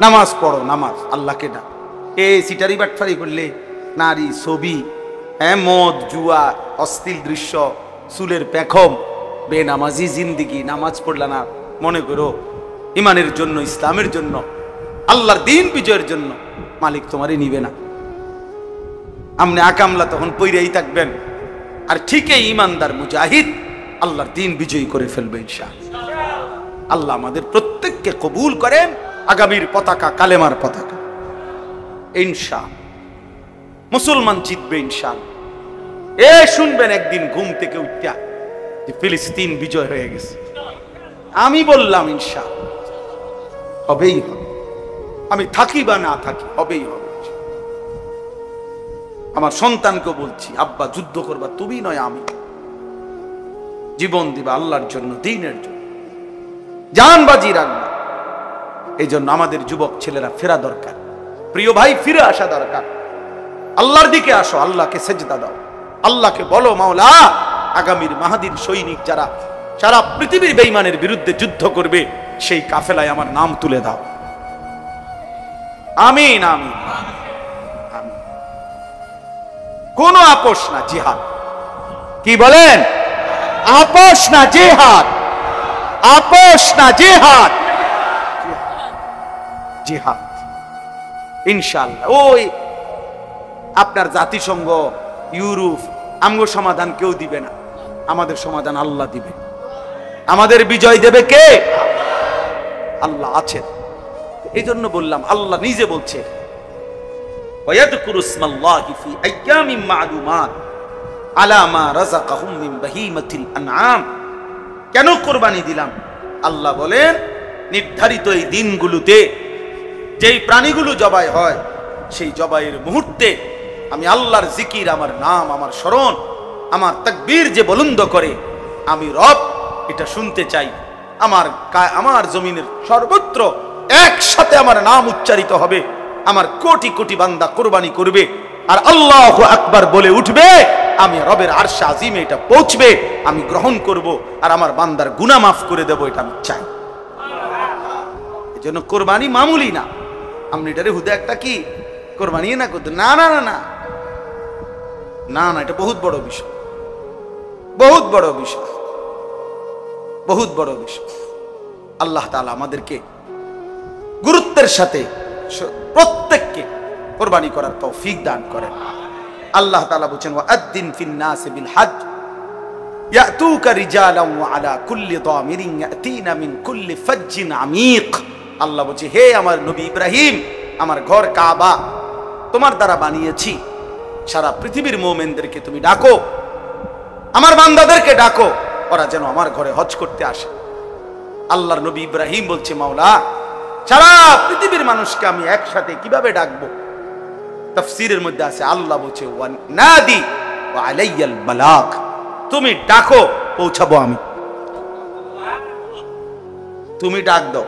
নামাজ পড়ো, নামাজ, আল্লাহকে ডাক। এই সিটারি বাটফারি করলে নারী, ছবি, হ্যাঁ, মদ, জুয়া, অশ্লীল দৃশ্য, চুলের পেখম, বেনামাজি জিন্দিগি, নামাজ পড়লা না, মনে করো ইমানের জন্য, ইসলামের জন্য, আল্লাহর দিন বিজয়ের জন্য মালিক তোমারই নিবে না। আপনি আকামলা তখন পইরাই থাকবেন, আর ঠিকই ইমানদার মুজাহিদ আল্লাহর দিন বিজয়ী করে ফেলবে ইনশাআল্লাহ। আল্লাহ আমাদের প্রত্যেককে কবুল করেন আগামীর পতাকা কালেমার পতাকা ইনশাআল্লাহ। মুসলমান জিতবে ইনশাআল্লাহ। শুনবেন একদিন ঘুম থেকে উঠা যে ফিলিস্তিন বিজয় হয়ে গেছে। আমি বললাম ইনশাআল্লাহ হবেই হবে, আমি থাকি বা না থাকি হবেই হবে। আমার সন্তানকে বলছি, আব্বা যুদ্ধ করবা তুমি নয় আমি, জীবন দিবা আল্লাহর জন্য, দ্বীনের জন্য, জান বাজি রাখবা। এই জন্য আমাদের যুবক ছেলেরা ফেরা দরকার, প্রিয় ভাই ফিরে আসা দরকার। আল্লাহর দিকে আসো, আল্লাহকে সেজদা দাও, আল্লাহকে বলো মাওলা আগামীর মাহাদির সৈনিক যারা সারা পৃথিবীর বেঈমানের বিরুদ্ধে যুদ্ধ করবে সেই কাফেলায় আমার নাম তুলে দাও। আমিন আমিন আমিন। কোন আপোষ না, জিহাদ। কি বলেন? আপোষ না, জিহাদ। আপোষ না, জিহাদ। জিহাদ ইনশাআল্লাহ। ওই আপনার জাতিসংঘ, ইউরোপ আমগো সমাধান কেউ দিবে না, আমাদের সমাধান আল্লাহ দিবে। আমাদের বিজয় দেবে কে? আল্লাহ আছেন। এই জন্য বললাম, আল্লাহ নিজে বলছে ওয়ায়াযকুরু ইসমাল্লাহি ফি আইয়ামিন মা'লুমাত আলা মা রাযাকাহুম মিন বাহিমাতিল আনআম। কেন কুরবানি দিলাম? আল্লাহ বলেন নির্ধারিত এই দিনগুলোতে যেই প্রাণীগুলো জবাই হয় সেই জবাইয়ের মুহূর্তে আমি আল্লাহর জিকির, আমার নাম, আমার স্মরণ, আমার তাকবীর যে বুলন্দ করে আমি রব এটা শুনতে চাই। আমার জমিনের সর্বত্র একসাথে আমার নাম উচ্চারিত হবে, আমার কোটি কোটি বান্দা কুরবানি করবে আর আল্লাহু আকবার বলে উঠবে, আমি রবের আরশে আজিমে এটা পৌঁছবে, আমি গ্রহণ করব আর আমার বান্দার গুনাহ মাফ করে দেব, এটা আমি চাই। এজন্য কুরবানি মামুলি না। আপনি এটারে হুদা একটা কি কুরবানি না করতে, না না না না না না, এটা বহুত বড় বিষয়, বহুত বড় বিষয়, বহুত বড় বিষয়। আল্লাহ তাআলা আমাদেরকে গুরুত্বের সাথে প্রত্যেককে কুরবানি করার তৌফিক দান করেন। আল্লাহ তাআলা বলেন ওয়াআদ্দিন ফিন নাস বিল হজ ইয়াতুকা রিজালান ওয়া আলা কুল্লি দামিরিন ইয়াতিনা মিন কুল্লি ফাজ্জিন আমিক। আল্লাহ বলছে, হে আমার নবী ইব্রাহিম, আমার ঘর কাবা তোমার দ্বারা বানিয়েছি, সারা পৃথিবীর মুমিনদেরকে তুমি ডাকো, আমার বান্দাদেরকে ডাকো, ওরা যেন আমার ঘরে হজ করতে আসে। আল্লাহর নবী ইব্রাহিম বলছে, মাওলা সারা পৃথিবীর মানুষকে আমি একসাথে কিভাবে ডাকবো? তাফসীরের মধ্যে আছে আল্লাহ বলছে ওয়ানাদি ওয়া আলাইয়াল বালাগ, তুমি ডাকো পৌঁছাবো আমি। তুমি ডাক দাও,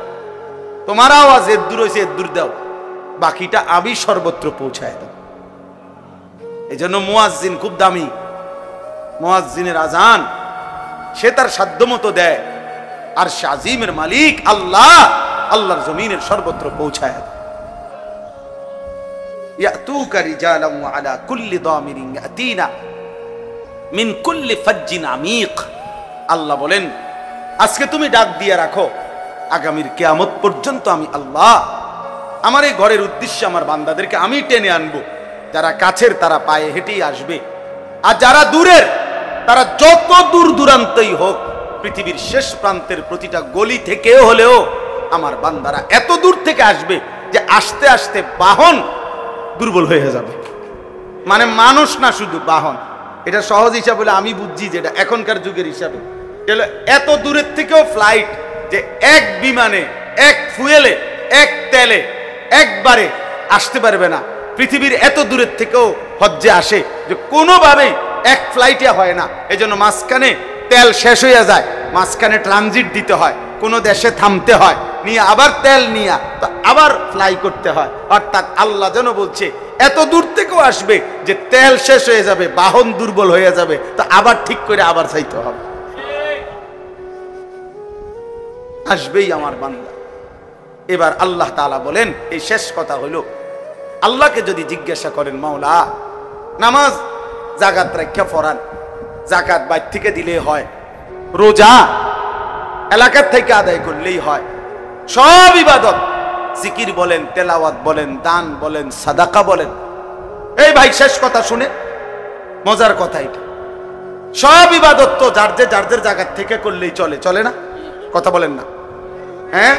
তোমার আওয়াজ এর দূর হইছে এর দূর দাও, বাকিটা আমি সর্বত্র পৌঁছায় দাও। এজন্য মুয়াজ্জিন খুব দামি। মুয়াজ্জিনের আজান সে তার সাধ্যমতো দেয়, আর শাজিমের মালিক আল্লাহ, আল্লাহর জমিনের সর্বত্র পৌঁছায় দেয়। ইয়াতুকা রিজালান ওয়া আলা কুল্লি দামিরিন ইয়াতিনা মিন কুল্লি ফাজ্জিন আমিক। আল্লাহ বলেন আজকে তুমি ডাক দিয়ে রাখো, আগামীর কিয়ামত পর্যন্ত আমি আল্লাহ আমার এই ঘরের উদ্দেশ্যে আমার বান্দাদেরকে আমি টেনে আনবো। যারা কাছের তারা পায়ে হেঁটেই আসবে, আর যারা দূরের তারা যত দূর দূরান্তই হোক, পৃথিবীর শেষ প্রান্তের প্রতিটা গলি থেকেও হলেও আমার বান্দারা এত দূর থেকে আসবে যে আসতে আসতে বাহন দুর্বল হয়ে যাবে। মানে মানুষ না, শুধু বাহন। এটা সহজ হিসাব বলে আমি বুঝছি, যেটা এখনকার যুগের হিসাবে এত দূরের থেকেও ফ্লাইট যে এক বিমানে, এক ফুয়েলে, এক তেলে একবারে আসতে পারবে না। পৃথিবীর এত দূরের থেকেও হজ্জে আসে যে কোনোভাবেই এক ফ্লাইটে হয় না। এজন্য মাঝখানে তেল শেষ হয়ে যায়, মাঝখানে ট্রানজিট দিতে হয়, কোনো দেশে থামতে হয়, নিয়ে আবার তেল নিয়ে তো আবার ফ্লাই করতে হয়। অর্থাৎ আল্লাহ যেন বলছে এত দূর থেকেও আসবে যে তেল শেষ হয়ে যাবে, বাহন দুর্বল হয়ে যাবে, তো আবার ঠিক করে আবার চাইতে হবে। আসবেই আমার বান্দা, এবার আল্লাহ তাআলা বলেন, এই শেষ কথা হলো, আল্লাহকে যদি জিজ্ঞাসা করেন, মাওলা নামাজ জাকাত রাখা পড়ান, জাকাত বাইর থেকে দিলেই হয়, রোজা এলাকার থেকে আদায় করলেই হয়, সব ইবাদত জিকির বলেন, তেলাওয়াত বলেন, দান বলেন, সাদাকা বলেন, এই ভাই শেষ কথা শুনে মজার কথা এটা, সব ইবাদত তো যার যে জায়গা থেকে করলেই চলে, চলে না? কথা বলেন না? হ্যাঁ,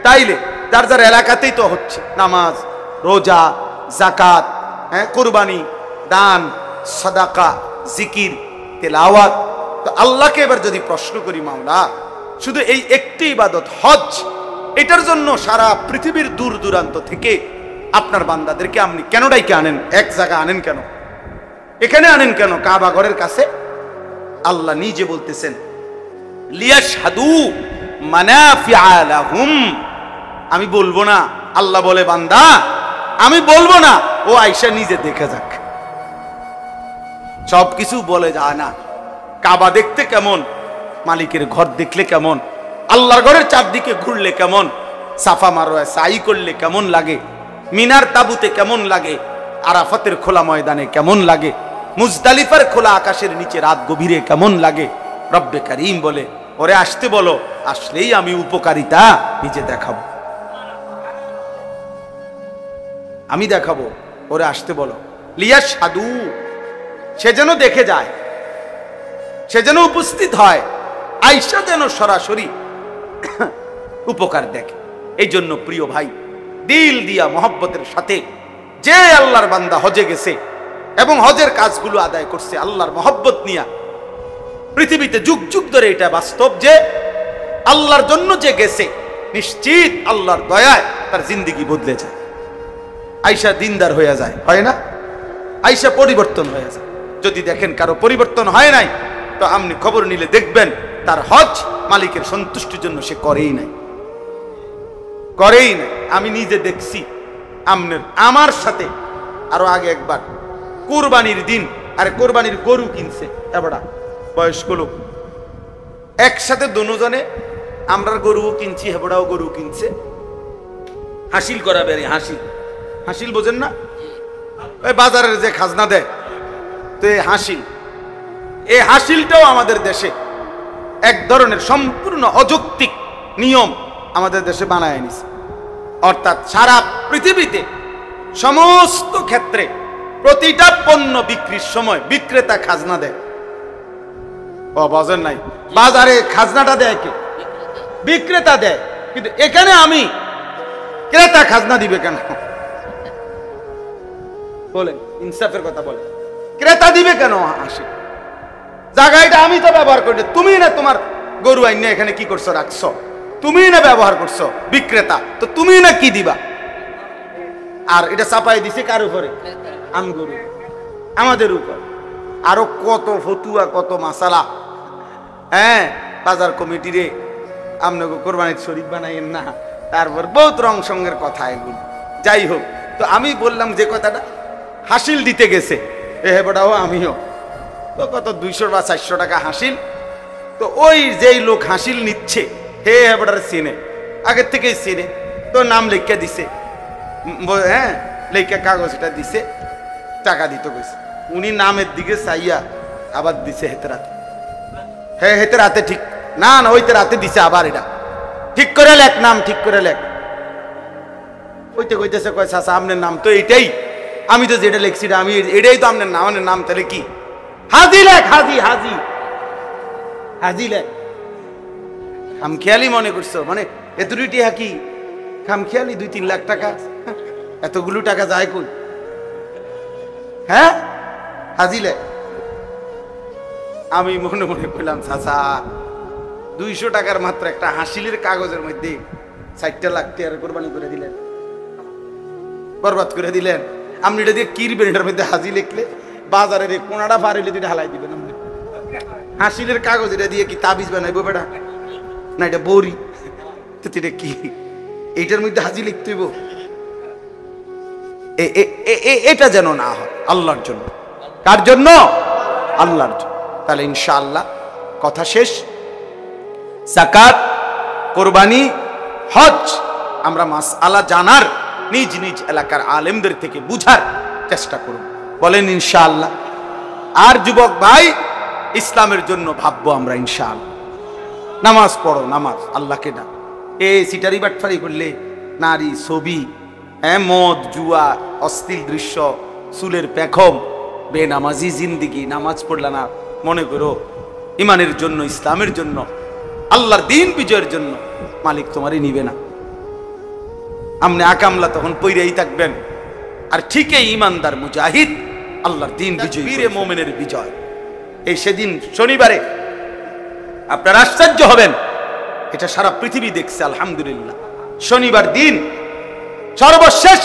তাইলে যার যার এলাকাতেই তো হচ্ছে নামাজ, রোজা, যাকাত, হ্যাঁ, কুরবানি, দান, সাদাকা, জিকির, তেলাওয়াত। তো আল্লাহকে এবার যদি প্রশ্ন করি, মাওলা শুধু এই একটি ইবাদত হজ, এটার জন্য সারা পৃথিবীর দূর দূরান্ত থেকে আপনার বান্দাদেরকে আপনি কেন ডাইকে আনেন? এক জায়গা আনেন কেন? এখানে আনেন কেন? কাবা ঘরের কাছে। আল্লাহ নিজে বলতেছেন, লিয়াশহাদু মানাফিআ লাহুম। আমি বলবো না, আল্লাহ বলে বান্দা আমি বলবো না, ও আয়েশা নিজে দেখে যাক। সবকিছু বলে যায় না। কাবা দেখতে কেমন, মালিকের ঘর দেখলে কেমন, আল্লাহর ঘরের চারদিকে ঘুরলে কেমন, সাফা মারোয়া সাই করলে কেমন লাগে, মিনার তাবুতে কেমন লাগে, আরাফাতের খোলা ময়দানে কেমন লাগে, মুজদালিফার খোলা আকাশের নিচে রাত গভীরে কেমন লাগে। রব্বে কারীম বলে, ওরে আসতে বলো, আসলেই আমি উপকারিতা নিজে দেখাবো, আমি দেখাবো, ওরে আসতে বলো। লিয়াশহাদু, সে যেন দেখে যায়, সে যেন উপস্থিত হয়, আয়েশা যেন সরাসরি উপকার দেখে। এই জন্য প্রিয় ভাই, দিল দিয়া মহব্বতের সাথে যে আল্লাহর বান্দা হজে গেছে এবং হজের কাজগুলো আদায় করছে আল্লাহর মহব্বত নিয়া, পৃথিবীতে যুগ যুগ ধরে এটা বাস্তব যে আল্লাহর জন্য যে গেছে, নিশ্চিত আল্লাহর দয়ায় তার জিন্দেগি বদলে যায়। আয়েশা দিনদার হয়ে যায়, হয় না? আয়েশা পরিবর্তন হয়ে যায়। যদি দেখেন কারো পরিবর্তন হয় নাই, তো আপনি খবর নিলে দেখবেন তার হজ মালিকের সন্তুষ্টির জন্য সে করেই নাই, করেই নাই। আমি নিজে দেখছি, আমার সাথে আরো আগে একবার কুরবানির দিন, আরে কোরবানির গরু কিনছে এবড়া বয়স্ক লোক, একসাথে দুজনে, আমরা গরু কিনছি, হেবড়াও গরু কিনছে, হাসিল করা বেরি, হাসিল, হাসিল বোঝেন না? ওই বাজারের যে খাজনা দেয়, তো এই হাসিল, এই হাসিলটাও আমাদের দেশে এক ধরনের সম্পূর্ণ অযৌক্তিক নিয়ম আমাদের দেশে বানায় নিছে। অর্থাৎ সারা পৃথিবীতে সমস্ত ক্ষেত্রে প্রতিটা পণ্য বিক্রির সময় বিক্রেতা খাজনা দেয়। ও বোঝেন নাই? বাজারে খাজনাটা দেয় কে? বিক্রেতা দেয়। কিন্তু এখানে আমি ক্রেতা খাজনা দিবে কেন? বলেন, ইনসাফের কথা বলেন, ক্রেতা দিবে কেন? আসে জায়গাটা আমি তো ব্যবহার করি, তুমি না তোমার গরু আইনে এখানে কি করছো, রাখছো, তুমি না ব্যবহার করছো, বিক্রেতা তো তুমি না কি দিবা? আর এটা চাপাই দিছে কার উপরে? আমি গরু, আমাদের উপর। আরো কত ফতুয়া, কত মাসালা। হ্যাঁ, বাজার কমিটিরে আপনাকে কোরবানির শরীফ বানাইয়েন না, তারপর বহুত রং সঙ্গের কথা এগুলো। যাই হোক, তো আমি বললাম যে কথাটা, হাসিল দিতে গেছে এ হেবটাও আমিও, তো কত 200 বা 400 টাকা হাসিল। তো ওই যেই লোক হাসিল নিচ্ছে হে হেবটার চেনে, আগের থেকেই চেনে, তো নাম লেখা দিছে, হ্যাঁ লেখা কাগজটা দিছে, টাকা দিতে গেছে। উনি নামের দিকে চাইয়া আবার দিছে হেতে রাতে, হ্যাঁ হেতে রাতে, ঠিক না না ওইতে রাতে দিছে আবার, এটা ঠিক করে লেখ, নাম ঠিক করে লেখ। ওইতে কইতেছে, কয় চাচা আপনার নাম তো এইটাই, আমি তো যেটা লেখছি আমি এটাই তো আপনার নাম, নাম তাহলে কি? হাজি লেখ, হাজি, হাজি, হাজি লেখ। খামখেয়ালি মনে করছো? মানে এতটি হাকি খামখেয়ালি, 2-3 লাখ টাকা, এতগুলো টাকা যায় কই? হ্যাঁ, হাজি লেখ। আমি মনে মনে কইলাম, চাচা 200 টাকার মাত্র একটা হাসিলের কাগজের মধ্যে 60 লাখ টাকা কোরবানি করে দিলেন, বরবাদ করে দিলেন। আপনি এটা দিয়ে কিরবেন? এটার মধ্যে হাজি লিখলে বাজারের কোনাটা পারিলে দুইটা হালাই দিবেন। আপনি হাসিলের কাগজ এটা দিয়ে কি তাবিজ বানাইবো বেটা? না এটা বড়ি, তো এটা কি? এইটার মধ্যে হাজি লিখতে হইব? এটা যেন না হয় আল্লাহর জন্য। কার জন্য? আল্লাহর জন্য। তাহলে ইনশাআল্লাহ কথা শেষ। যাকাত, কোরবানি, হজ আমরা মাসআলা জানার নিজ নিজ এলাকার আলেমদের থেকে বুঝার চেষ্টা করব, বলেন ইনশাআল্লাহ। আর যুবক ভাই, ইসলামের জন্য ভাববো আমরা ইনশাআল্লাহ। নামাজ পড়ো, নামাজ আল্লাহকে ডাক। সিটারি বাটফারি করলে নারী, ছবি, মদ, জুয়া, অশ্লীল দৃশ্য, চুলের পেখম, বেনামাজি জিন্দিগি, নামাজ পড়লা না, মনে করো ইমানের জন্য, ইসলামের জন্য, আল্লাহর দিন বিজয়ের জন্য মালিক তোমারই নিবে না। আমনে আকামলা তখন পইরাই থাকবেন। আর ঠিকই ইমানদার মুজাহিদ আল্লাহর দিন বিজয়, বীরে মোমেনের বিজয়। এই সেদিন শনিবারে আপনারা আশ্চর্য হবেন, এটা সারা পৃথিবী দেখছে আলহামদুলিল্লাহ। শনিবার দিন সর্বশেষ,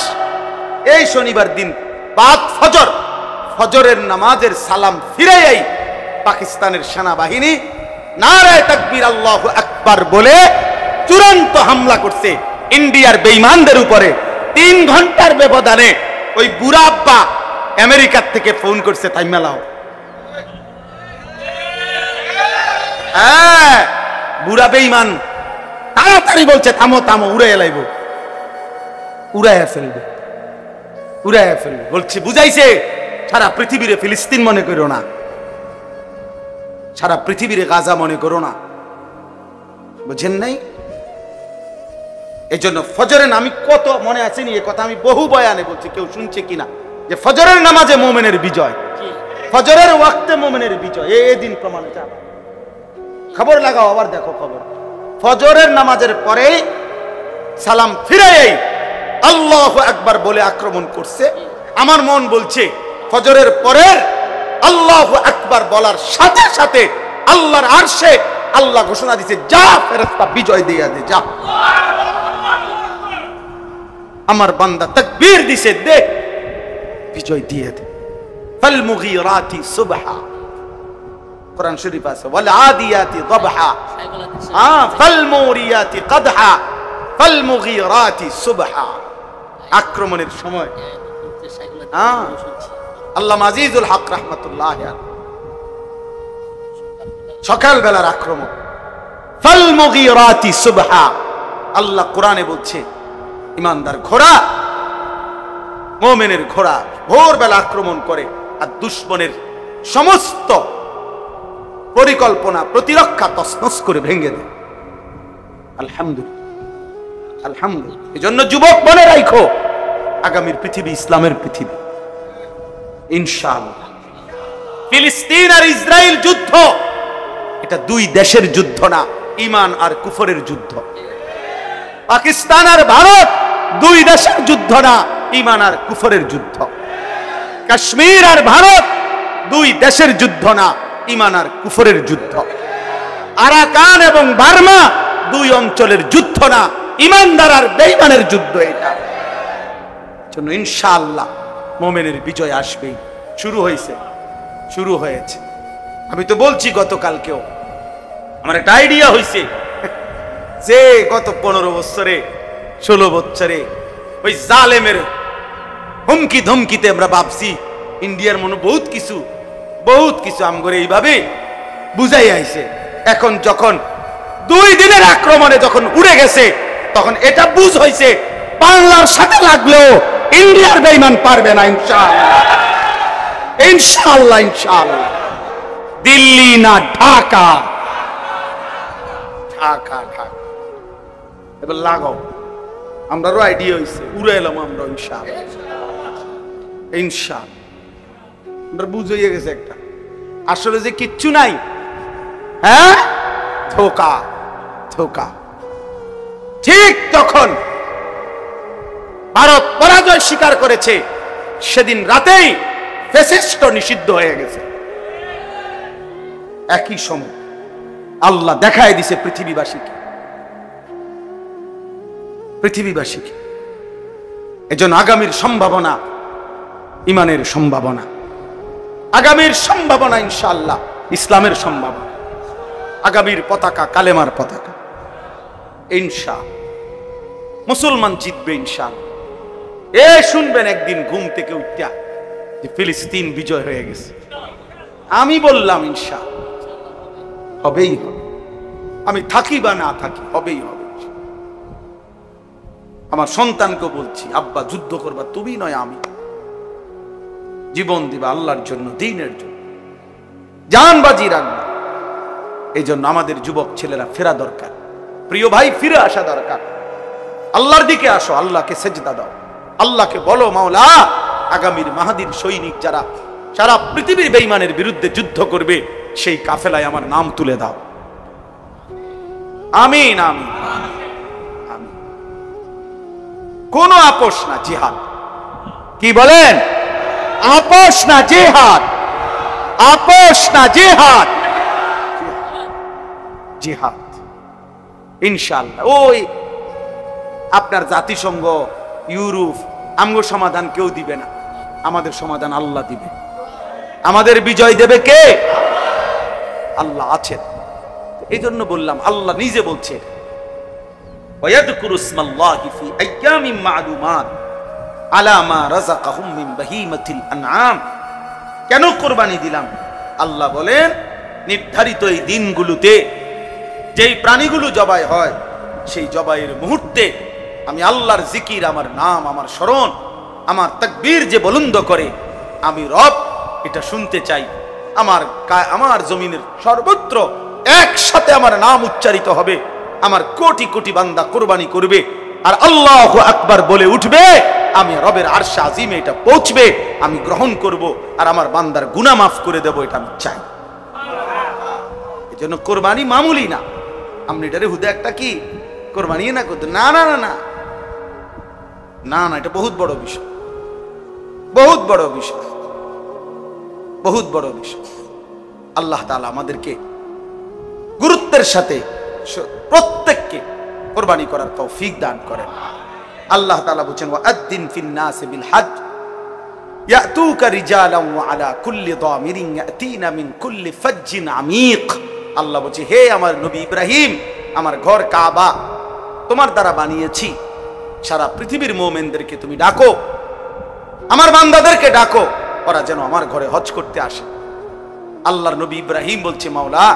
এই শনিবার দিন বাদ ফজর, ফজরের নামাজের সালাম ফিরাইয়াই পাকিস্তানের সেনাবাহিনী নারায়ে তাকবীর আল্লাহু আকবার বলে চূড়ান্ত হামলা করছে ইন্ডিয়ার বেঈমানদের উপরে। 3 ঘন্টার ব্যবধানে ওই বুড়া আব্বা আমেরিকার থেকে ফোন করছে, থাইমালাও। হ্যাঁ, বুড়া বেঈমান তাড়াতাড়ি বলছে থামো থামো, উড়াইয়া লাইব, উড়াইয়া ফেলবে, উড়াইয়া ফেলবে বলছে। বুঝাইছে সারা পৃথিবীরে ফিলিস্তিন মনে করো না, সারা পৃথিবীরে গাজা মনে করো না, বুঝেন নাই? এই জন্য ফজরের, আমি কত মনে আছে নি, এ কথা আমি বহু বয়ানে বলছি, কেউ শুনছে কিনা, যে ফজরের নামাজে মোমেনের বিজয়, ফজরের ওয়াক্তে মোমেনের বিজয়। এই দিন প্রমাণিত, খবর লাগাও, আবার দেখো খবর। ফজরের নামাজের পরে সালাম ফিরাই আল্লাহু আকবার বলে আক্রমণ করছে। আমার মন বলছে ফজরের পরে আল্লাহু আকবার বলার সাথে সাথে আল্লাহর আরশে আল্লাহ ঘোষণা দিয়েছে, যা ফেরেশতা বিজয় দিয়ে দে, যা। আমার বান্দা তাকবীর দিছে, দে বিজয় দিয়ে দে। ফাল মুগীরাতি সুবহা, কোরআন শরীফ আছে, ওয়াল আদিয়াতি দবহা, ফাল মুরিয়াতি কদহা, ফাল মুগীরাতি সুবহা। আক্রমণের সময় আল্লামা আজিজুল হক রাহমাতুল্লাহ আলাইহি, সকাল বেলার আক্রমণ, ফাল মুগীরাতি সুবহা। আল্লাহ কোরআনে বলছে ইমানদার ঘোড়া, মুমিনের ঘোড়া ভোরবেলা আক্রমণ করে আর দুশমনের সমস্ত পরিকল্পনা, প্রতিরক্ষা তছনছ করে ভেঙে দেয়। আলহামদুলিল্লাহ, আলহামদুলিল্লাহ। এজন্য যুবক মনে রাখো, আগামীর পৃথিবী ইসলামের পৃথিবী ইনশাআল্লাহ। ফিলিস্তিন আর ইসরায়েল যুদ্ধ, এটা 2 দেশের যুদ্ধ না, ঈমান আর কুফরের যুদ্ধ। পাকিস্তান আর ভারত 2 দেশের যুদ্ধ না, ঈমান আর কুফরের যুদ্ধ। কাশ্মীর আর ভারত 2 দেশের যুদ্ধ না, ঈমান আর কুফরের যুদ্ধ। আরাকান এবং বার্মা 2 অঞ্চলের যুদ্ধ না, ঈমানদার আর বেঈমানের যুদ্ধ। এটা জন্য ইনশাআল্লাহ মুমিনের বিজয় আসবেই। শুরু হয়েছে, শুরু হয়েছে। আমি তো বলছি গতকালকেও, আমার একটা আইডিয়া হয়েছে যে গত 15 বছরে 16 বছরে ওই জালেমের হুমকি ধমকিতে আমরা ভাবছি ইন্ডিয়ার মনে বহুত কিছু আমগরে এইভাবে বুঝাই আইছে। এখন যখন 2 দিনের আক্রমণে যখন উড়ে গেছে, তখন এটা বুঝ হয়েছে বাংলার সাথে লাগলেও ইন্ডিয়ার বেঈমান পারবে না ইনশাআল্লাহ, ইনশাআল্লাহ, ইনশাআল্লাহ। দিল্লি না ঢাকা, ঢাকা, ঢাকা। এবার লাগাও, আমরারও আইডিয়া হয়েছে, উড়ে এলাম আমরা ইনশাআল্লাহ, ইনশাআল্লাহ। আমরা বুঝে গেছে একটা আসলে যে কিচ্ছু নাই, হ্যাঁ, ধোকা, ধোকা। ঠিক তখন ভারত পরাজয় স্বীকার করেছে, সেদিন রাতেই ফ্যাসিস্ট নিষিদ্ধ হয়ে গেছে। একই সময় আল্লাহ দেখায় দিছে পৃথিবীবাসীকে, পৃথিবীবাসীকে। এজন্য আগামীর সম্ভাবনা ইমানের সম্ভাবনা, আগামীর সম্ভাবনা ইনশাআল্লাহ ইসলামের সম্ভাবনা, আগামীর পতাকা কালেমার পতাকা ইনশাআল্লাহ। মুসলমান জিতবে ইনশাআল্লাহ। শুনবেন একদিন ঘুম থেকে উঠা যে ফিলিস্তিন বিজয় হয়ে গেছে। আমি বললাম ইনশাআল্লাহ হবেই হবে, আমি থাকি বা না থাকি, হবেই হবে। আমার সন্তানকে বলছি, আব্বা যুদ্ধ করবা তুমি নয় আমি, জীবন দিবা আল্লাহর জন্য, দ্বীনের জন্য, জান বাজি রাখবা। এই জন্য আমাদের যুবক ছেলেরা ফেরা দরকার, প্রিয় ভাই ফিরে আসা দরকার। আল্লাহর দিকে আসো, আল্লাহকে সেজদা দাও, আল্লাহকে বলো মাওলা আগামীর মাহাদির সৈনিক যারা সারা পৃথিবীর বেঈমানের বিরুদ্ধে যুদ্ধ করবে সেই কাফেলায় আমার নাম তুলে দাও। আমিন আমিন আমিন। কোন আপোষ না, জিহাদ। কি বলেন? আপোষ না, জিহাদ। আপোষ না, জিহাদ। জিহাদ ইনশাআল্লাহ। ওই আপনার জাতিসংঘ, ইউরোপ আমগো সমাধান কেউ দিবে না, আমাদের সমাধান আল্লাহ দিবে। আমাদের বিজয় দেবে কে? আল্লাহ আছেন। এই জন্য বললাম, আল্লাহ নিজে বলছে ওয়ায়াযকুরু ইসমাল্লাহি ফি আইয়ামিন মা'লুমাত আলা মা রাযাকাহুম মিন বাহিমাতিল আনআম। কেন কুরবানি দিলাম? আল্লাহ বলেন নির্ধারিত এই দিনগুলোতে যেই প্রাণীগুলো জবাই হয় সেই জবাইয়ের মুহূর্তে আমি আল্লাহর জিকির, আমার নাম, আমার স্মরণ, আমার তাকবীর যে বুলন্দ করে আমি রব এটা শুনতে চাই। আমার জমিনের সর্বত্র একসাথে আমার নাম উচ্চারিত হবে, আমার কোটি কোটি বান্দা কুরবানি করবে আর আল্লাহু আকবার বলে উঠবে, আমি রবের আরশে আজিমে এটা পৌঁছবে, আমি গ্রহণ করব আর আমার বান্দার গুনাহ মাফ করে দেব, এটা আমি চাই। এজন্য কুরবানি মামুলি না। আপনি এটারে হুদা একটা কি কুরবানি না করতে, না না না না না না, এটা বহুত বড় বিষয়, বহুত বড় বিষয়, বহুত বড় বিষয়। আল্লাহ তাআলা আমাদেরকে গুরুত্বের সাথে প্রত্যেককে কুরবানি করার তৌফিক দান করেন। আল্লাহ তাআলা বলেন ওয়াআদ্দিন ফিন নাস বিল হজ ইয়াতুকা রিজালান ওয়া আলা কুল্লি দামিরিন ইয়াতিনা মিন কুল্লি ফাজ্জিন আমিক। আল্লাহ বলছে, হে আমার নবী ইব্রাহিম, আমার ঘর কাবা তোমার দ্বারা বানিয়েছি, সারা পৃথিবীর মুমিনদেরকে তুমি ডাকো, আমার বান্দাদেরকে ডাকো, ওরা যেন আমার ঘরে হজ করতে আসে। আল্লাহর নবী ইব্রাহিম বলছে, মাওলা